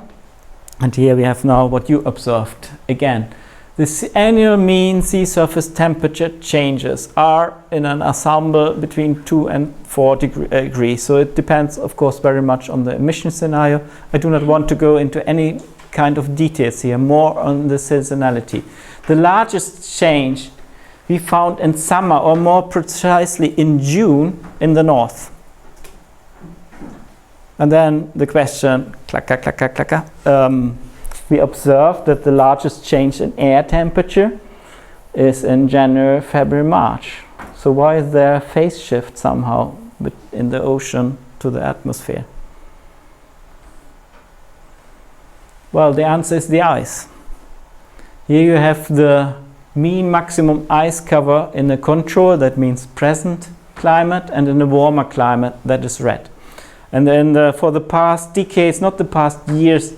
and here we have now what you observed again. The annual mean sea surface temperature changes are in an ensemble between 2 and 4 degrees. So it depends, of course, very much on the emission scenario. I do not want to go into any kind of details here, more on the seasonality. The largest change we found in summer, or more precisely in June, in the north. And then the question, we observed that the largest change in air temperature is in January, February, March. So why is there a phase shift somehow in the ocean to the atmosphere? Well, the answer is the ice. Here you have the mean maximum ice cover in a control, that means present climate, and in a warmer climate, that is red. And then for the past decades, not the past years,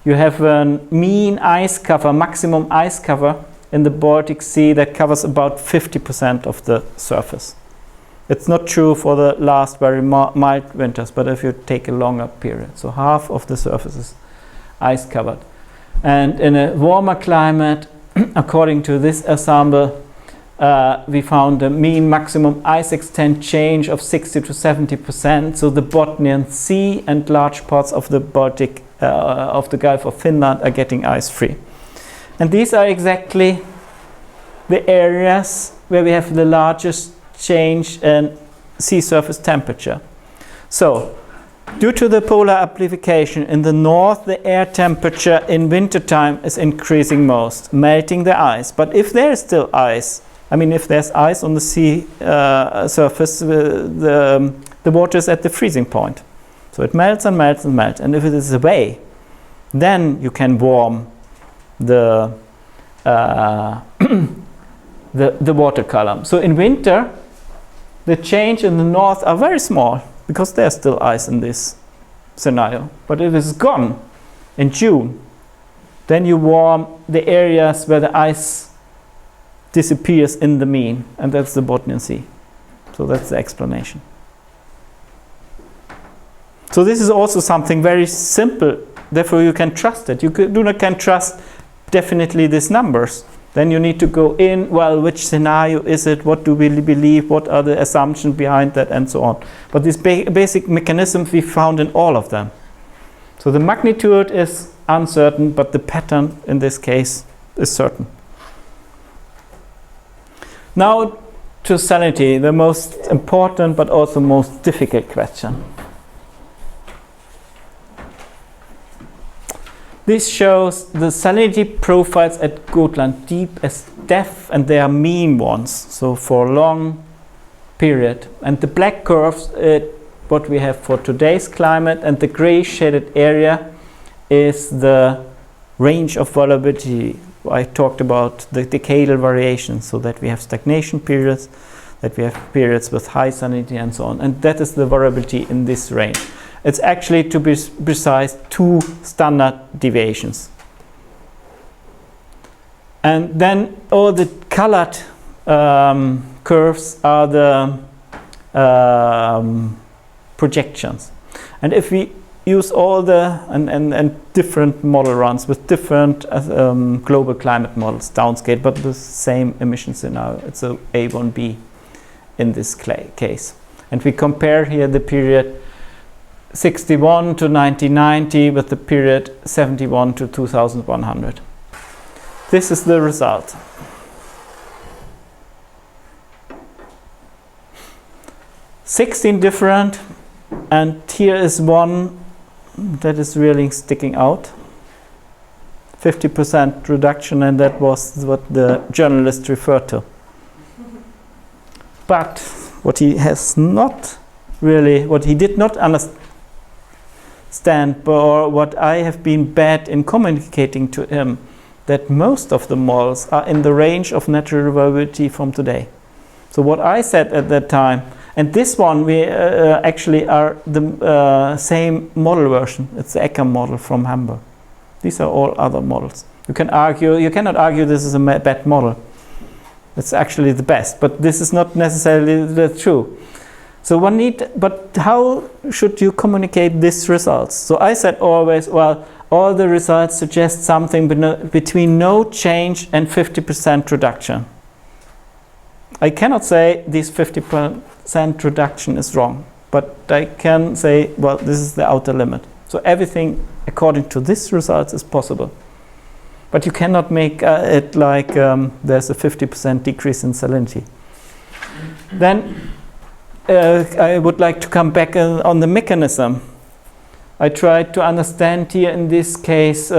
you have a mean ice cover, maximum ice cover in the Baltic Sea that covers about 50% of the surface. It's not true for the last very mild winters, but if you take a longer period. So half of the surface is ice covered. And in a warmer climate, according to this ensemble, we found a mean maximum ice extent change of 60 to 70%. So the Botnian Sea and large parts of the Baltic, of the Gulf of Finland are getting ice free. And these are exactly the areas where we have the largest change in sea surface temperature. So, due to the polar amplification in the north, the air temperature in wintertime is increasing most, melting the ice. But if there is still ice, I mean, if there's ice on the sea surface, the water is at the freezing point. So it melts and melts and melts. And if it is away, then you can warm the water column. So in winter, the change in the north are very small, because there's still ice in this scenario. But if it's gone in June, then you warm the areas where the ice disappears in the mean, and that's the Botnian Sea. So that's the explanation. So this is also something very simple, therefore you can trust it. You can trust definitely these numbers. Then you need to go in, well, which scenario is it, what do we believe, what are the assumptions behind that, and so on. But this basic mechanism we found in all of them. So the magnitude is uncertain, but the pattern in this case is certain. Now to salinity, the most important but also most difficult question. This shows the salinity profiles at Gotland deep as depth, and they are mean ones, so for a long period. And the black curves, what we have for today's climate, and the gray shaded area is the range of variability. I talked about the decadal variation, so that we have stagnation periods. that we have periods with high salinity and so on. And that is the variability in this range. It's actually, to be precise, 2 standard deviations. And then all the colored curves are the projections. And if we use all the and different model runs with different global climate models, downscale, but the same emission scenario, it's a A1B in this case. And we compare here the period 61 to 1990 with the period 71 to 2100. This is the result. "16 different, and here is one that is really sticking out. 50% reduction, and that was what the journalist referred to. But what he has not really, what he did not understand, or what I have been bad in communicating to him, that most of the models are in the range of natural variability from today. So what I said at that time, and this one we actually are the same model version. It's the Ecker model from Hamburg. These are all other models. You cannot argue this is a bad model. It's actually the best, but this is not necessarily the true. So but how should you communicate these results? So I said always, well, all the results suggest something between no change and 50% reduction. I cannot say this 50% reduction is wrong, but I can say, well, this is the outer limit. So everything according to this results is possible. But you cannot make it like there's a 50% decrease in salinity. Then I would like to come back on the mechanism. I tried to understand here in this case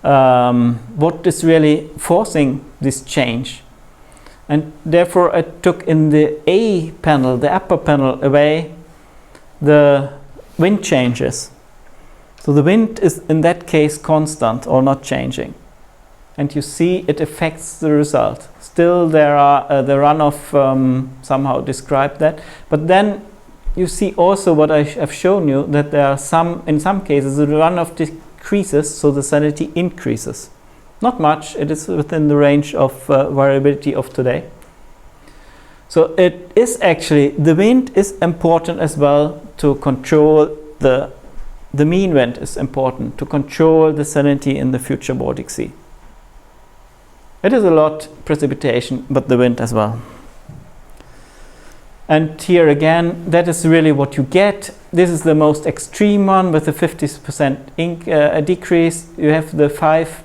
what is really forcing this change. And therefore I took in the A panel, the upper panel, away the wind changes. So the wind is in that case constant or not changing. And you see it affects the result. Still there are the runoff somehow described that. But then you see also what I have shown you, that there are in some cases the runoff decreases, so the salinity increases. Not much, it is within the range of variability of today. So it is actually, the wind is important as well to control the mean wind is important to control the salinity in the future Baltic Sea. It is a lot precipitation, but the wind as well. And here again, that is really what you get. This is the most extreme one with a 50% decrease. You have the 5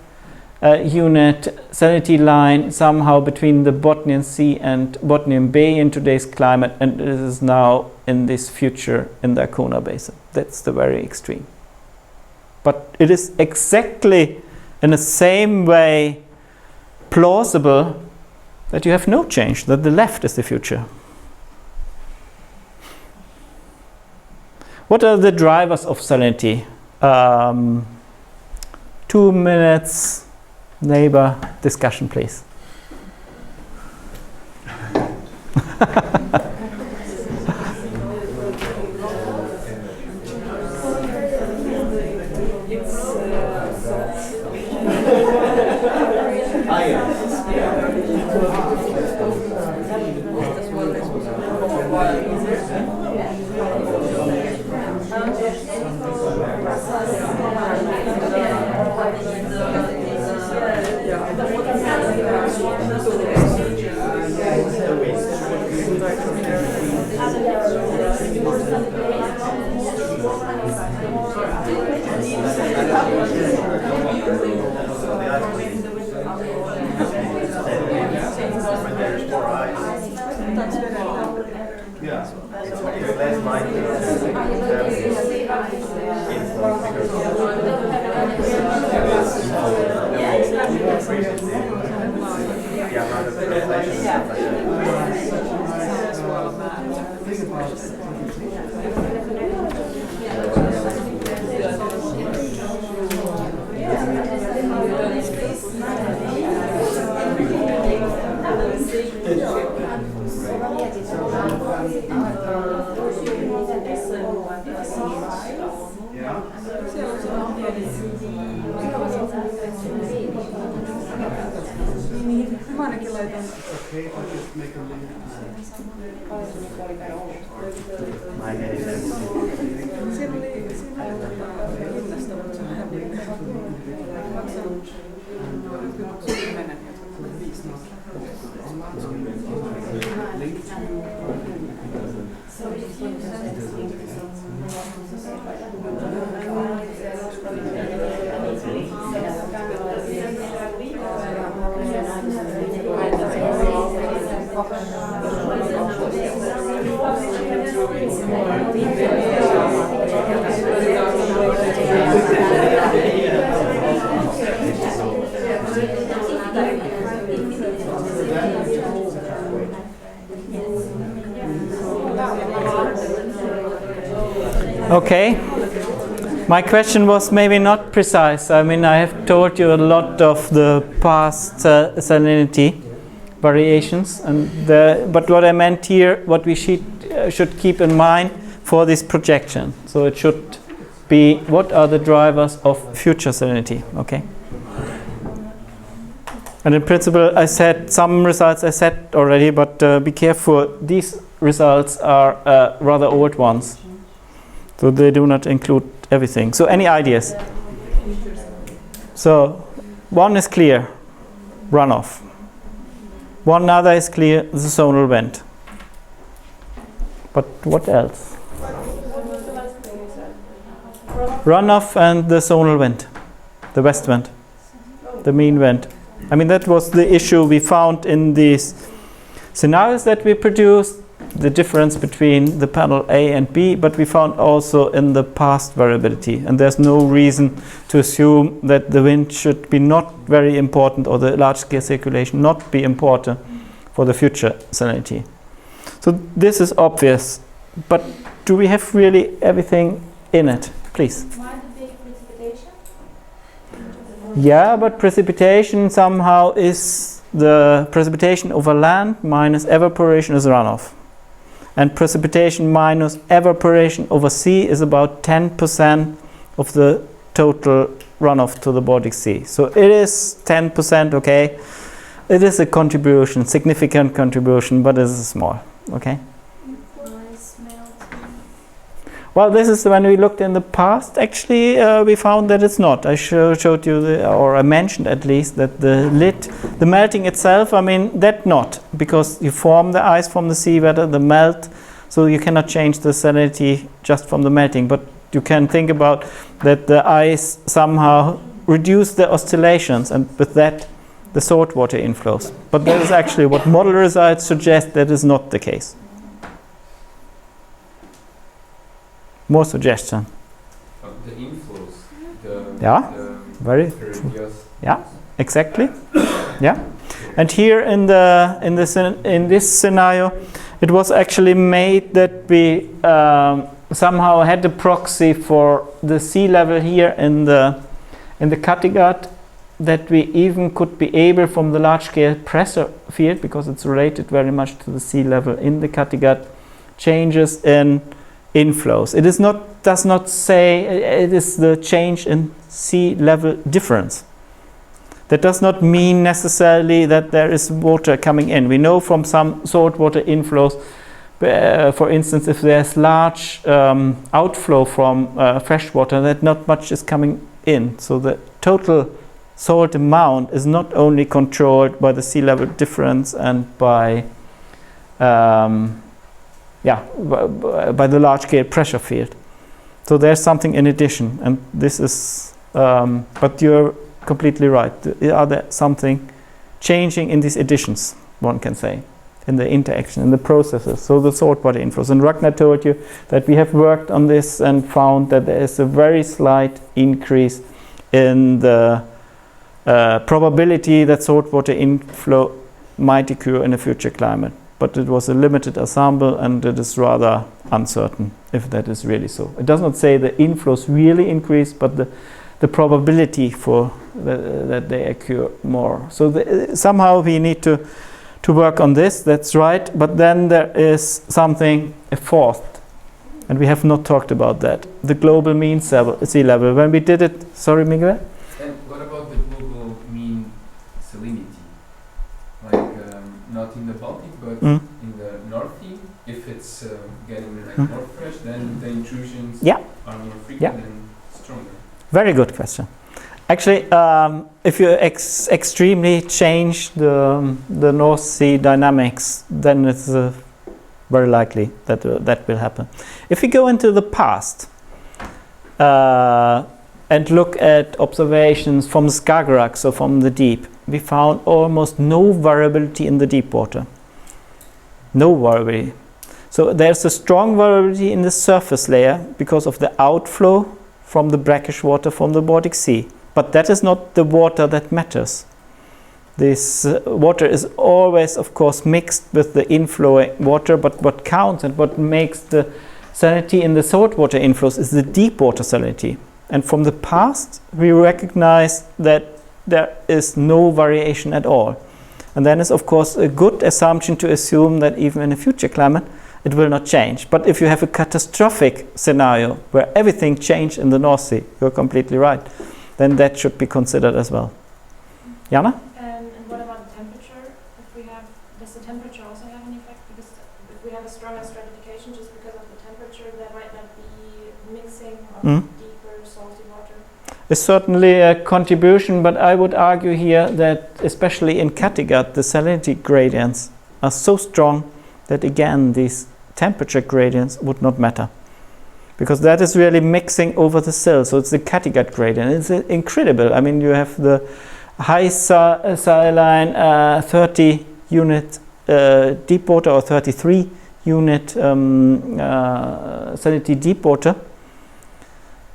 unit salinity line somehow between the Botnian Sea and Botnian Bay in today's climate, and it is now in this future in the Arkona Basin. That's the very extreme. But it is exactly in the same way plausible that you have no change, that the left is the future. What are the drivers of salinity? 2 minutes neighbor discussion, please. ainakin laitan. Okay, if I just make a link. Siinä oli hinnasta, mutta se häviää. Maksan 10, jotka 15. Okay. My question was maybe not precise. I mean, I have told you a lot of the past salinity variations, but what I meant here, what we should keep in mind for this projection. So it should be, what are the drivers of future salinity? Okay. And in principle, I said some results I said already, but be careful. These results are rather old ones. So they do not include everything. So any ideas? So one is clear, runoff. One other is clear, the zonal vent. But what else? Runoff and the zonal vent, the west vent, the mean vent. I mean, that was the issue we found in these scenarios that we produced. The difference between the panel A and B, but we found also in the past variability, and there's no reason to assume that the wind should be not very important, or the large scale circulation not be important for the future salinity. So this is obvious, but do we have really everything in it? Please. Why the big precipitation? Yeah, but precipitation somehow is the precipitation over land minus evaporation is runoff. And precipitation minus evaporation over sea is about 10% of the total runoff to the Baltic Sea. So it is 10%, okay. It is a contribution, significant contribution, but it is small, okay. Well, this is when we looked in the past. Actually, we found that it's not. I showed you, or I mentioned at least, that the melting itself, I mean, that not. Because you form the ice from the seawater, the melt, so you cannot change the salinity just from the melting. But you can think about that the ice somehow reduce the oscillations, and with that, the saltwater inflows. But that is actually what model results suggest that is not the case. More suggestion. The inflows. Yeah, very true. Yeah, exactly. Yeah, and here in this scenario, it was actually made that we somehow had a proxy for the sea level here in the Kattegat, that we even could be able from the large scale pressure field, because it's related very much to the sea level in the Kattegat, changes in inflows. It is not, does not say it is the change in sea level difference. That does not mean necessarily that there is water coming in. We know from some saltwater inflows, for instance, if there's large outflow from fresh water, that not much is coming in. So the total salt amount is not only controlled by the sea level difference and by by the large scale pressure field. So there's something in addition, and this is, but you're completely right. Are there something changing in these additions, one can say, in the interaction, in the processes, so the saltwater inflows. And Ragnar told you that we have worked on this and found that there is a very slight increase in the probability that saltwater inflow might occur in a future climate. But it was a limited ensemble, and it is rather uncertain if that is really so. It does not say the inflows really increase, but the probability for that they occur more. So somehow we need to work on this, that's right. But then there is something, a fourth, and we have not talked about that. The global mean sea level. When we did it, sorry Miguel? And what about the global mean salinity? Like not in the Baltic, but Mm. in the North Sea, if it's getting like Mm. more fresh, then the intrusions Yeah. are more frequent Yeah. and stronger. Very good question. Actually, if you extremely change the North Sea dynamics, then it's very likely that that will happen. If we go into the past and look at observations from Skagerrak, so from the deep, we found almost no variability in the deep water. No variability. So there's a strong variability in the surface layer because of the outflow from the brackish water from the Baltic Sea. But that is not the water that matters. This water is always, of course, mixed with the inflowing water, but what counts and what makes the salinity in the saltwater inflows is the deep water salinity. And from the past, we recognize that there is no variation at all. And then it's, of course, a good assumption to assume that even in a future climate, it will not change. But if you have a catastrophic scenario where everything changed in the North Sea, you're completely right, then that should be considered as well. Jana? And what about the temperature? Does the temperature also have an effect? Because if we have a stronger stratification just because of the temperature, there might not be mixing of deeper salty water. It's certainly a contribution, but I would argue here that especially in Kattegat, the salinity gradients are so strong that again these temperature gradients would not matter. Because that is really mixing over the sill. So it's the Kattegat gradient. It's incredible. I mean, you have the high saline 30 unit deep water or 33 unit salinity deep water.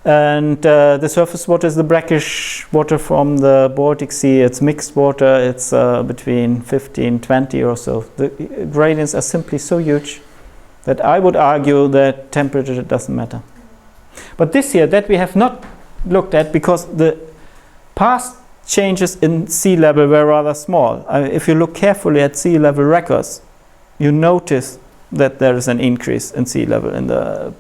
And the surface water is the brackish water from the Baltic Sea. It's mixed water. It's between 15, 20 or so. The gradients are simply so huge that I would argue that temperature doesn't matter. But this year that we have not looked at because the past changes in sea level were rather small. If you look carefully at sea level records, you notice that there is an increase in sea level in the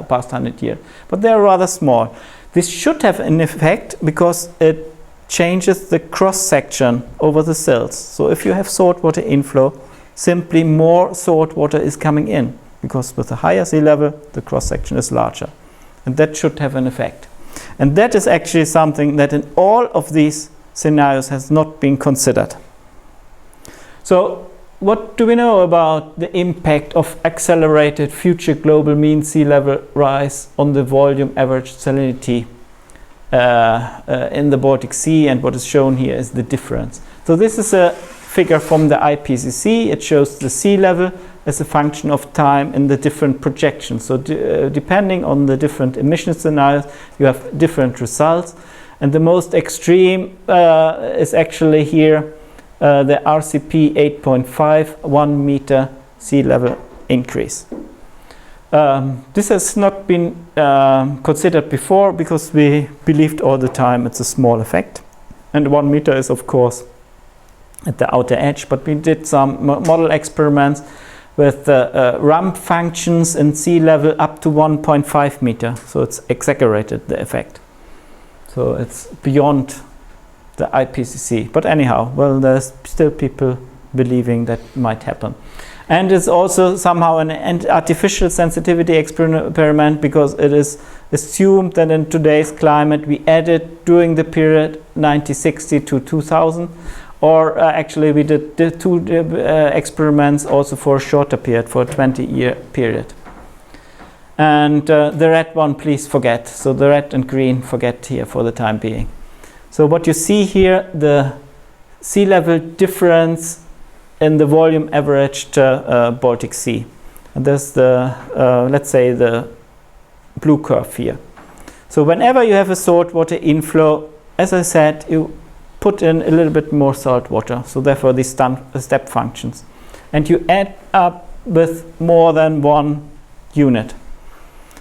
past 100 years. But they are rather small. This should have an effect because it changes the cross-section over the sills. So if you have saltwater inflow, simply more salt water is coming in because with a higher sea level, the cross-section is larger. And that should have an effect. And that is actually something that in all of these scenarios has not been considered. So what do we know about the impact of accelerated future global mean sea level rise on the volume average salinity in the Baltic Sea? And what is shown here is the difference. So this is a figure from the IPCC. It shows the sea level as a function of time in the different projections. So depending on the different emission scenarios, you have different results. And the most extreme is actually here the RCP 8.5, 1 meter sea level increase. This has not been considered before because we believed all the time it's a small effect. And 1 meter is, of course, at the outer edge. But we did some model experiments with ramp functions in sea level up to 1.5 meter. So it's exaggerated the effect. So it's beyond the IPCC. But anyhow, well, there's still people believing that might happen. And it's also somehow an artificial sensitivity experiment because it is assumed that in today's climate we added during the period 1960 to 2000, or actually we did two experiments also for a shorter period, for a 20-year period. And the red one, please forget. So the red and green, forget here for the time being. So what you see here, the sea level difference in the volume averaged Baltic Sea. And there's the, let's say, the blue curve here. So whenever you have a saltwater inflow, as I said, you put in a little bit more salt water. So therefore these step functions. And you add up with more than 1 unit.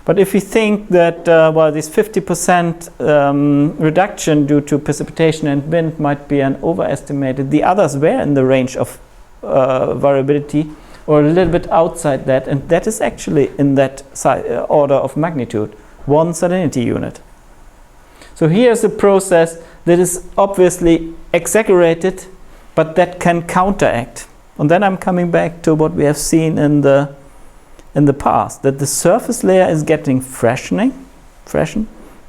But if you think that, well, this 50% reduction due to precipitation and wind might be an overestimated, the others were in the range of variability or a little bit outside that, and that is actually in that order of magnitude, 1 salinity unit. So here's a process that is obviously exaggerated, but that can counteract. And then I'm coming back to what we have seen in the past, that the surface layer is getting freshened,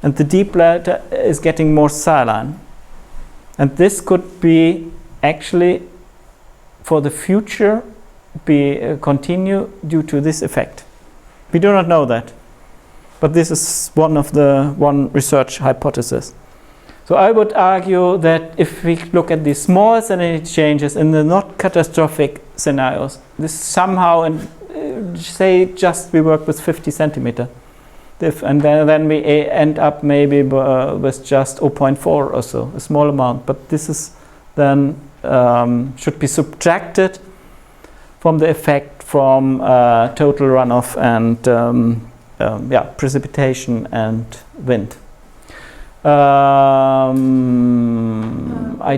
and the deep layer is getting more saline. And this could be actually for the future continue due to this effect. We do not know that, but this is one research hypothesis. So I would argue that if we look at these small salinity changes in the not catastrophic scenarios, this somehow, say just we work with 50 centimeter, and then we end up maybe with just 0.4 or so, a small amount. But this is then should be subtracted from the effect from total runoff and precipitation and wind. I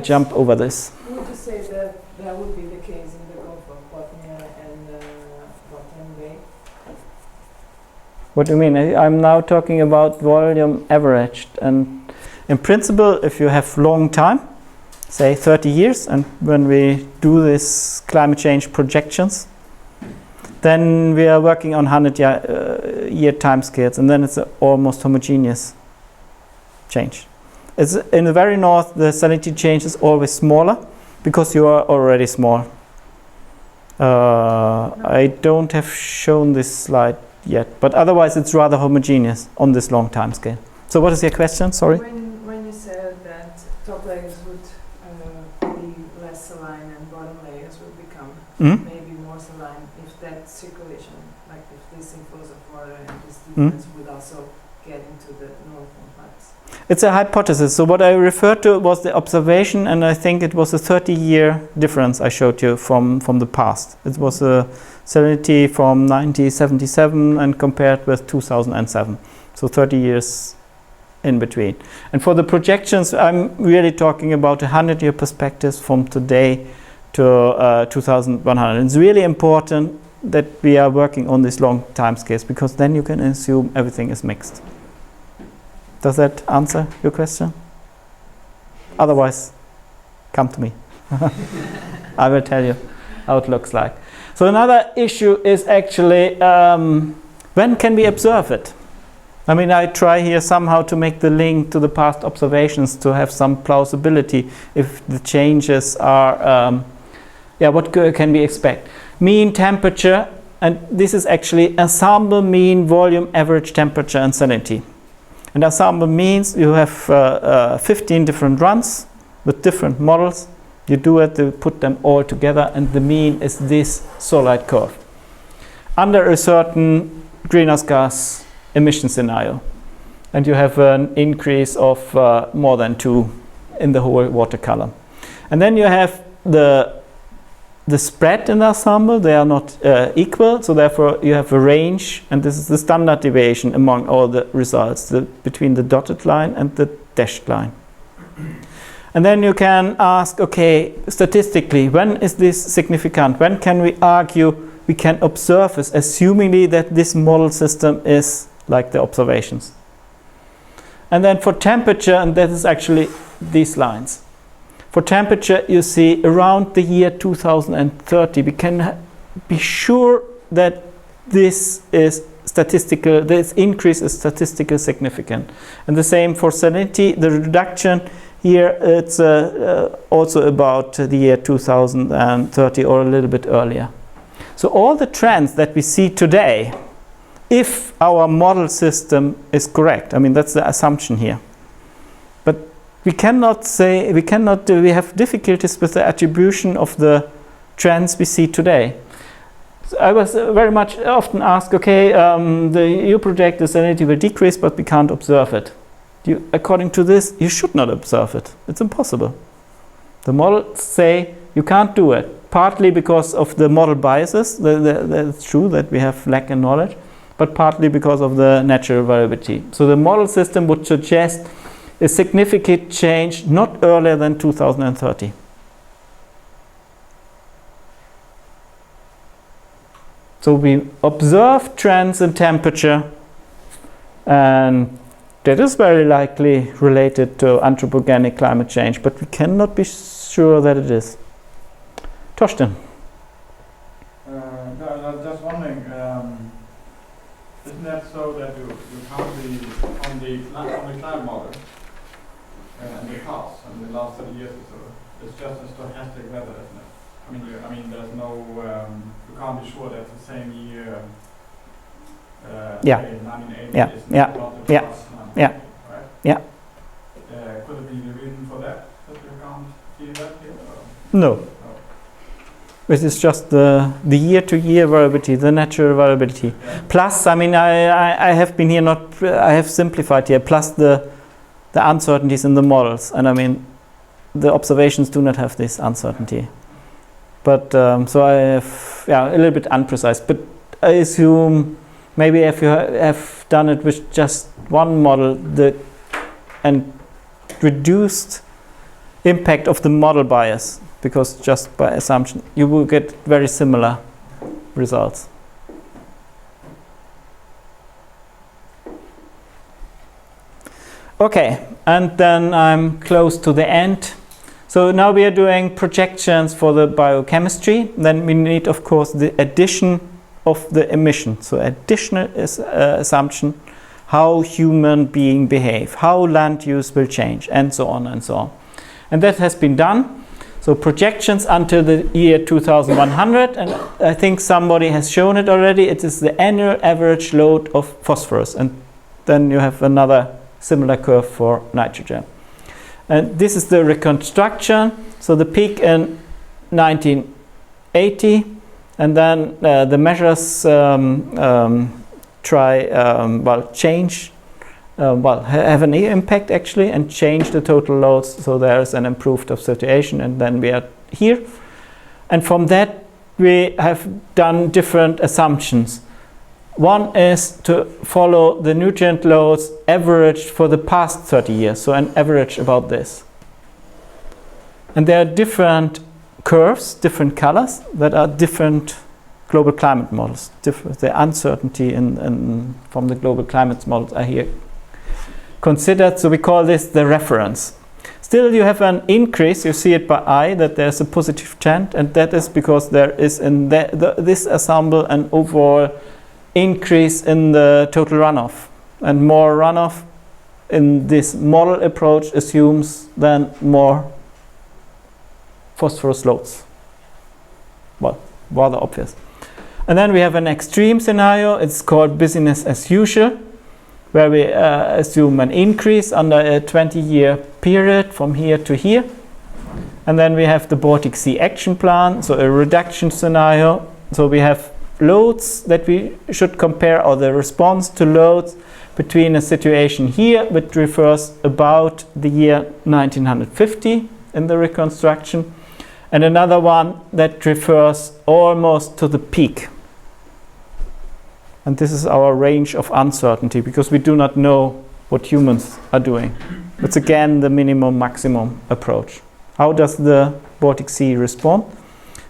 jump over this. Would you say that that would be the case in the Gulf of Bothnia and Botany Bay? What do you mean? I'm now talking about volume averaged, and in principle, if you have long time, say 30 years, and when we do this climate change projections, then we are working on 100-year time scales, and then it's almost homogeneous change. It's in the very north, the salinity change is always smaller because you are already small. I don't have shown this slide yet, but otherwise it's rather homogeneous on this long time scale. So what is your question? Sorry. When you said that top layers would be less saline and bottom layers would become maybe more saline, if that circulation, like if this inflows of water and this difference would also get into the northern parts. It's a hypothesis. So what I referred to was the observation, and I think it was a 30-year difference I showed you from the past. It was a salinity from 1977 and compared with 2007. So 30 years in between. And for the projections, I'm really talking about a 100-year perspective from today to 2100. It's really important that we are working on these long time scales, because then you can assume everything is mixed. Does that answer your question? Otherwise, come to me. I will tell you how it looks like. So another issue is actually when can we observe it? I mean, I try here somehow to make the link to the past observations to have some plausibility if the changes are, what can we expect? Mean temperature, and this is actually ensemble mean volume average temperature and salinity. And ensemble means you have 15 different runs with different models. You do it, you put them all together, and the mean is this solid curve under a certain greenhouse gas emission scenario. And you have an increase of more than 2 in the whole water column. And then you have the spread in the ensemble. They are not equal, so therefore you have a range, and this is the standard deviation among all the results between the dotted line and the dashed line. And then you can ask, okay, statistically, when is this significant? When can we argue we can observe this, assumingly that this model system is like the observations? And then for temperature, and that is actually these lines. For temperature, you see around the year 2030, we can be sure that this is statistical, this increase is statistically significant. And the same for salinity, the reduction here, it's also about the year 2030 or a little bit earlier. So all the trends that we see today, if our model system is correct, I mean, that's the assumption here. But we cannot say, we have difficulties with the attribution of the trends we see today. So I was very much often asked, okay, you project the salinity will decrease, but we can't observe it. According to this, you should not observe it. It's impossible. The models say you can't do it, partly because of the model biases. That's true that we have lack in knowledge, but partly because of the natural variability. So the model system would suggest a significant change not earlier than 2030. So we observe trends in temperature, and that is very likely related to anthropogenic climate change, but we cannot be sure that it is. Torsten. isn't that so that you count on the climate model and the past and the last 30 years or so? It's just a stochastic weather, isn't it? I mean, there's no you can't be sure that's the same year. Yeah. Say 1980 Yeah. is Yeah. not the Yeah. past 1980, Yeah. right? Yeah. Could it be the reason for that you can't see that here? Or? No. It is just the year-to-year variability, the natural variability. Yeah. Plus, I mean, I have been here I have simplified here, plus the uncertainties in the models. And I mean, the observations do not have this uncertainty. But, so I have, a little bit imprecise. But I assume maybe if you have done it with just one model, and reduced impact of the model bias, because just by assumption you will get very similar results. Okay, and then I'm close to the end. So now we are doing projections for the biochemistry. Then we need, of course, the addition of the emission. So additional is assumption, how human being behave, how land use will change, and so on and so on. And that has been done. So projections until the year 2100, and I think somebody has shown it already. It is the annual average load of phosphorus, and then you have another similar curve for nitrogen. And this is the reconstruction. So the peak in 1980, and then the measures change. Have an impact actually and change the total loads, so there is an improved of situation, and then we are here. And from that we have done different assumptions. One is to follow the nutrient loads averaged for the past 30 years, so an average about this. And there are different curves, different colors, that are different global climate models. The uncertainty from the global climate models are here considered, so we call this the reference. Still you have an increase, you see it by eye, that there's a positive trend, and that is because there is in this ensemble an overall increase in the total runoff, and more runoff in this model approach assumes then more phosphorus loads. Well, rather obvious. And then we have an extreme scenario, it's called business as usual, where we assume an increase under a 20-year period from here to here. And then we have the Baltic Sea action plan, so a reduction scenario. So we have loads that we should compare, or the response to loads between a situation here, which refers about the year 1950 in the reconstruction, and another one that refers almost to the peak. And this is our range of uncertainty, because we do not know what humans are doing. It's again the minimum maximum approach. How does the Baltic Sea respond?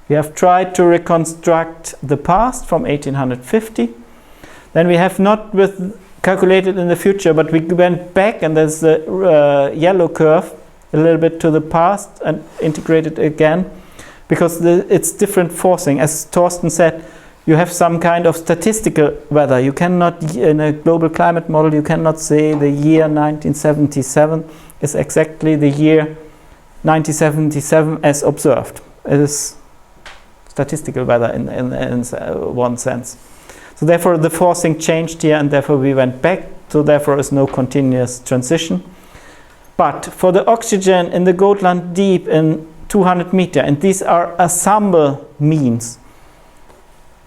We have tried to reconstruct the past from 1850. Then we have not calculated in the future, but we went back, and there's the yellow curve a little bit to the past and integrated again, because it's different forcing. As Thorsten said, you have some kind of statistical weather. You cannot, in a global climate model, you cannot say the year 1977 is exactly the year 1977 as observed. It is statistical weather in one sense. So therefore the forcing changed here, and therefore we went back. So therefore is no continuous transition. But for the oxygen in the Gotland Deep in 200 meter, and these are ensemble means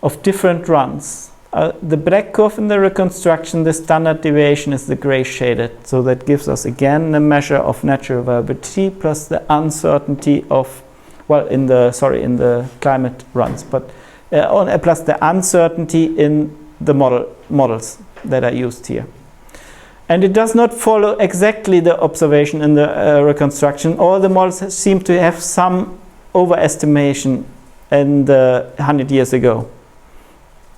of different runs. The black curve in the reconstruction, the standard deviation is the gray shaded. So that gives us again a measure of natural variability plus the uncertainty of, in the climate runs, but plus the uncertainty in the models that are used here. And it does not follow exactly the observation in the reconstruction. All the models seem to have some overestimation in the 100 years ago.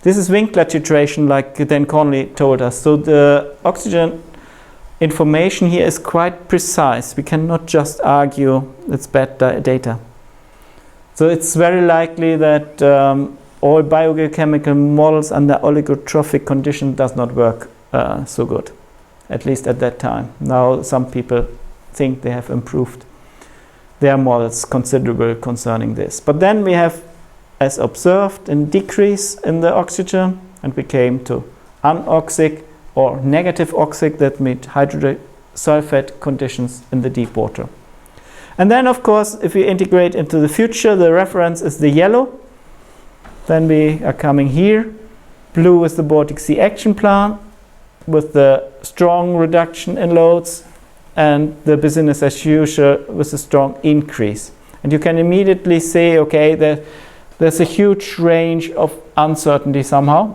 This is Winkler titration, like Dan Conley told us. So the oxygen information here is quite precise. We cannot just argue it's bad data. So it's very likely that all biogeochemical models under oligotrophic conditions does not work so good, at least at that time. Now some people think they have improved their models considerably concerning this. But then we have, as observed, a decrease in the oxygen, and we came to anoxic or negative oxic, that meet hydrogen sulfate conditions in the deep water. And then, of course, if we integrate into the future, the reference is the yellow. Then we are coming here. Blue is the Baltic Sea action plan with the strong reduction in loads, and the business as usual with a strong increase. And you can immediately say, okay, there's a huge range of uncertainty somehow.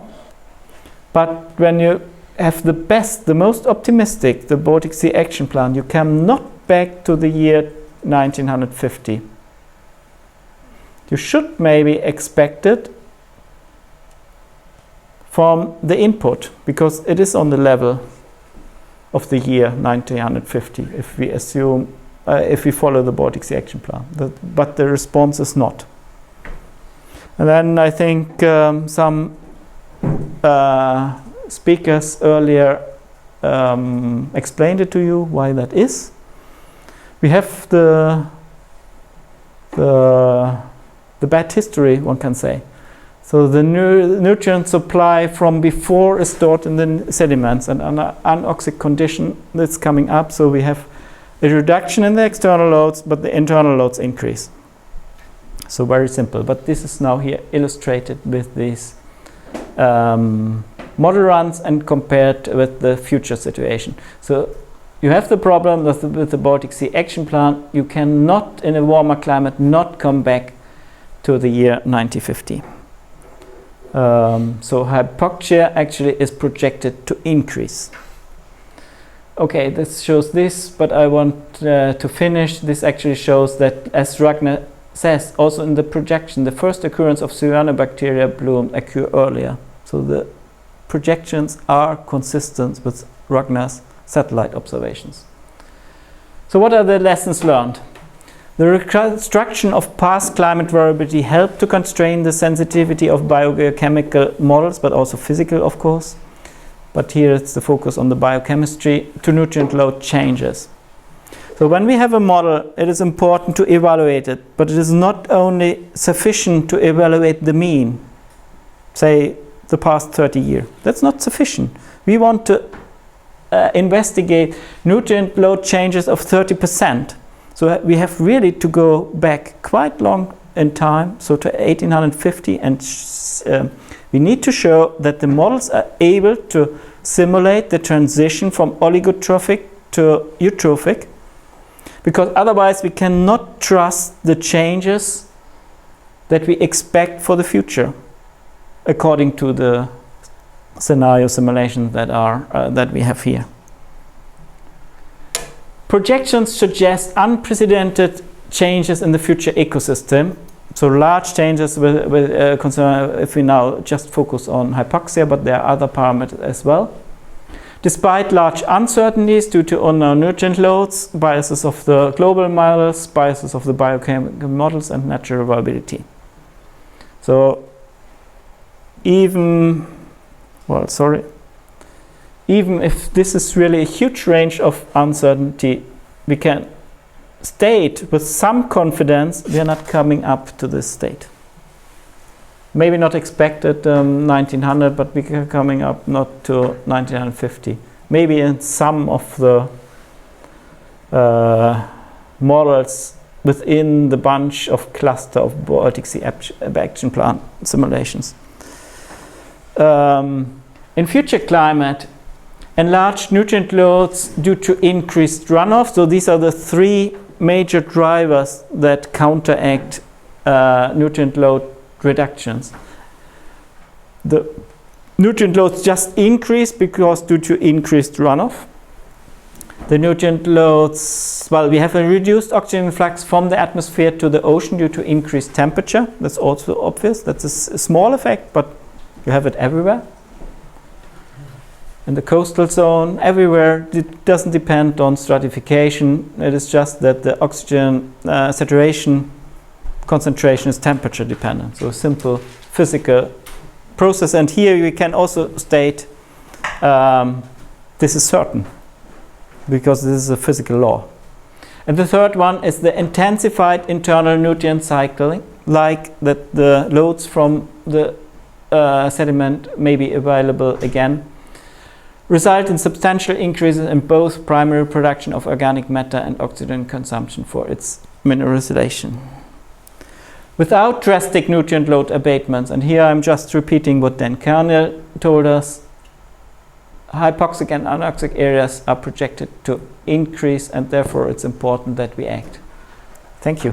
But when you have the most optimistic, the Baltic Sea action plan, you come not back to the year 1950. You should maybe expect it from the input, because it is on the level of the year 1950, if we assume, if we follow the Baltic Sea action plan. But the response is not. And then I think some speakers earlier explained it to you why that is. We have the bad history, one can say. So the nutrient supply from before is stored in the sediments, and under anoxic condition that's coming up. So we have a reduction in the external loads, but the internal loads increase. So very simple. But this is now here illustrated with these model runs and compared with the future situation. So you have the problem with the Baltic Sea action plan. You cannot, in a warmer climate, not come back to the year 1950. So hypoxia actually is projected to increase. Okay, this shows this, but I want to finish. This actually shows that, as Ragnar says, also in the projection, the first occurrence of cyanobacteria bloom occur earlier. So the projections are consistent with Ragnar's satellite observations. So what are the lessons learned? The reconstruction of past climate variability helped to constrain the sensitivity of biogeochemical models, but also physical, of course. But here it's the focus on the biochemistry to nutrient load changes. So when we have a model, it is important to evaluate it, but it is not only sufficient to evaluate the mean, say the past 30 years. That's not sufficient. We want to investigate nutrient load changes of 30%. So we have really to go back quite long in time, so to 1850, and we need to show that the models are able to simulate the transition from oligotrophic to eutrophic, because otherwise we cannot trust the changes that we expect for the future according to the scenario simulations that we have here. Projections suggest unprecedented changes in the future ecosystem. So large changes with concern if we now just focus on hypoxia, but there are other parameters as well. Despite large uncertainties due to unknown nutrient loads, biases of the global models, biases of the biochemical models, and natural variability. So even if this is really a huge range of uncertainty, we can state with some confidence we are not coming up to this state. Maybe not expected 1900, but we are coming up not to 1950. Maybe in some of the models within the bunch of cluster of Baltic Sea action plan simulations. In future climate, enlarged nutrient loads due to increased runoff. So these are the three major drivers that counteract nutrient load reductions. The nutrient loads just increase because due to increased runoff. The nutrient loads, well, we have a reduced oxygen flux from the atmosphere to the ocean due to increased temperature. That's also obvious. That's a small effect, but you have it everywhere. In the coastal zone, everywhere, it doesn't depend on stratification. It is just that the oxygen saturation concentration is temperature dependent. So a simple physical process. And here we can also state this is certain, because this is a physical law. And the third one is the intensified internal nutrient cycling, like that the loads from the sediment may be available again, result in substantial increases in both primary production of organic matter and oxygen consumption for its mineralization. Without drastic nutrient load abatements, and here I'm just repeating what Dan Kernel told us, hypoxic and anoxic areas are projected to increase, and therefore it's important that we act. Thank you.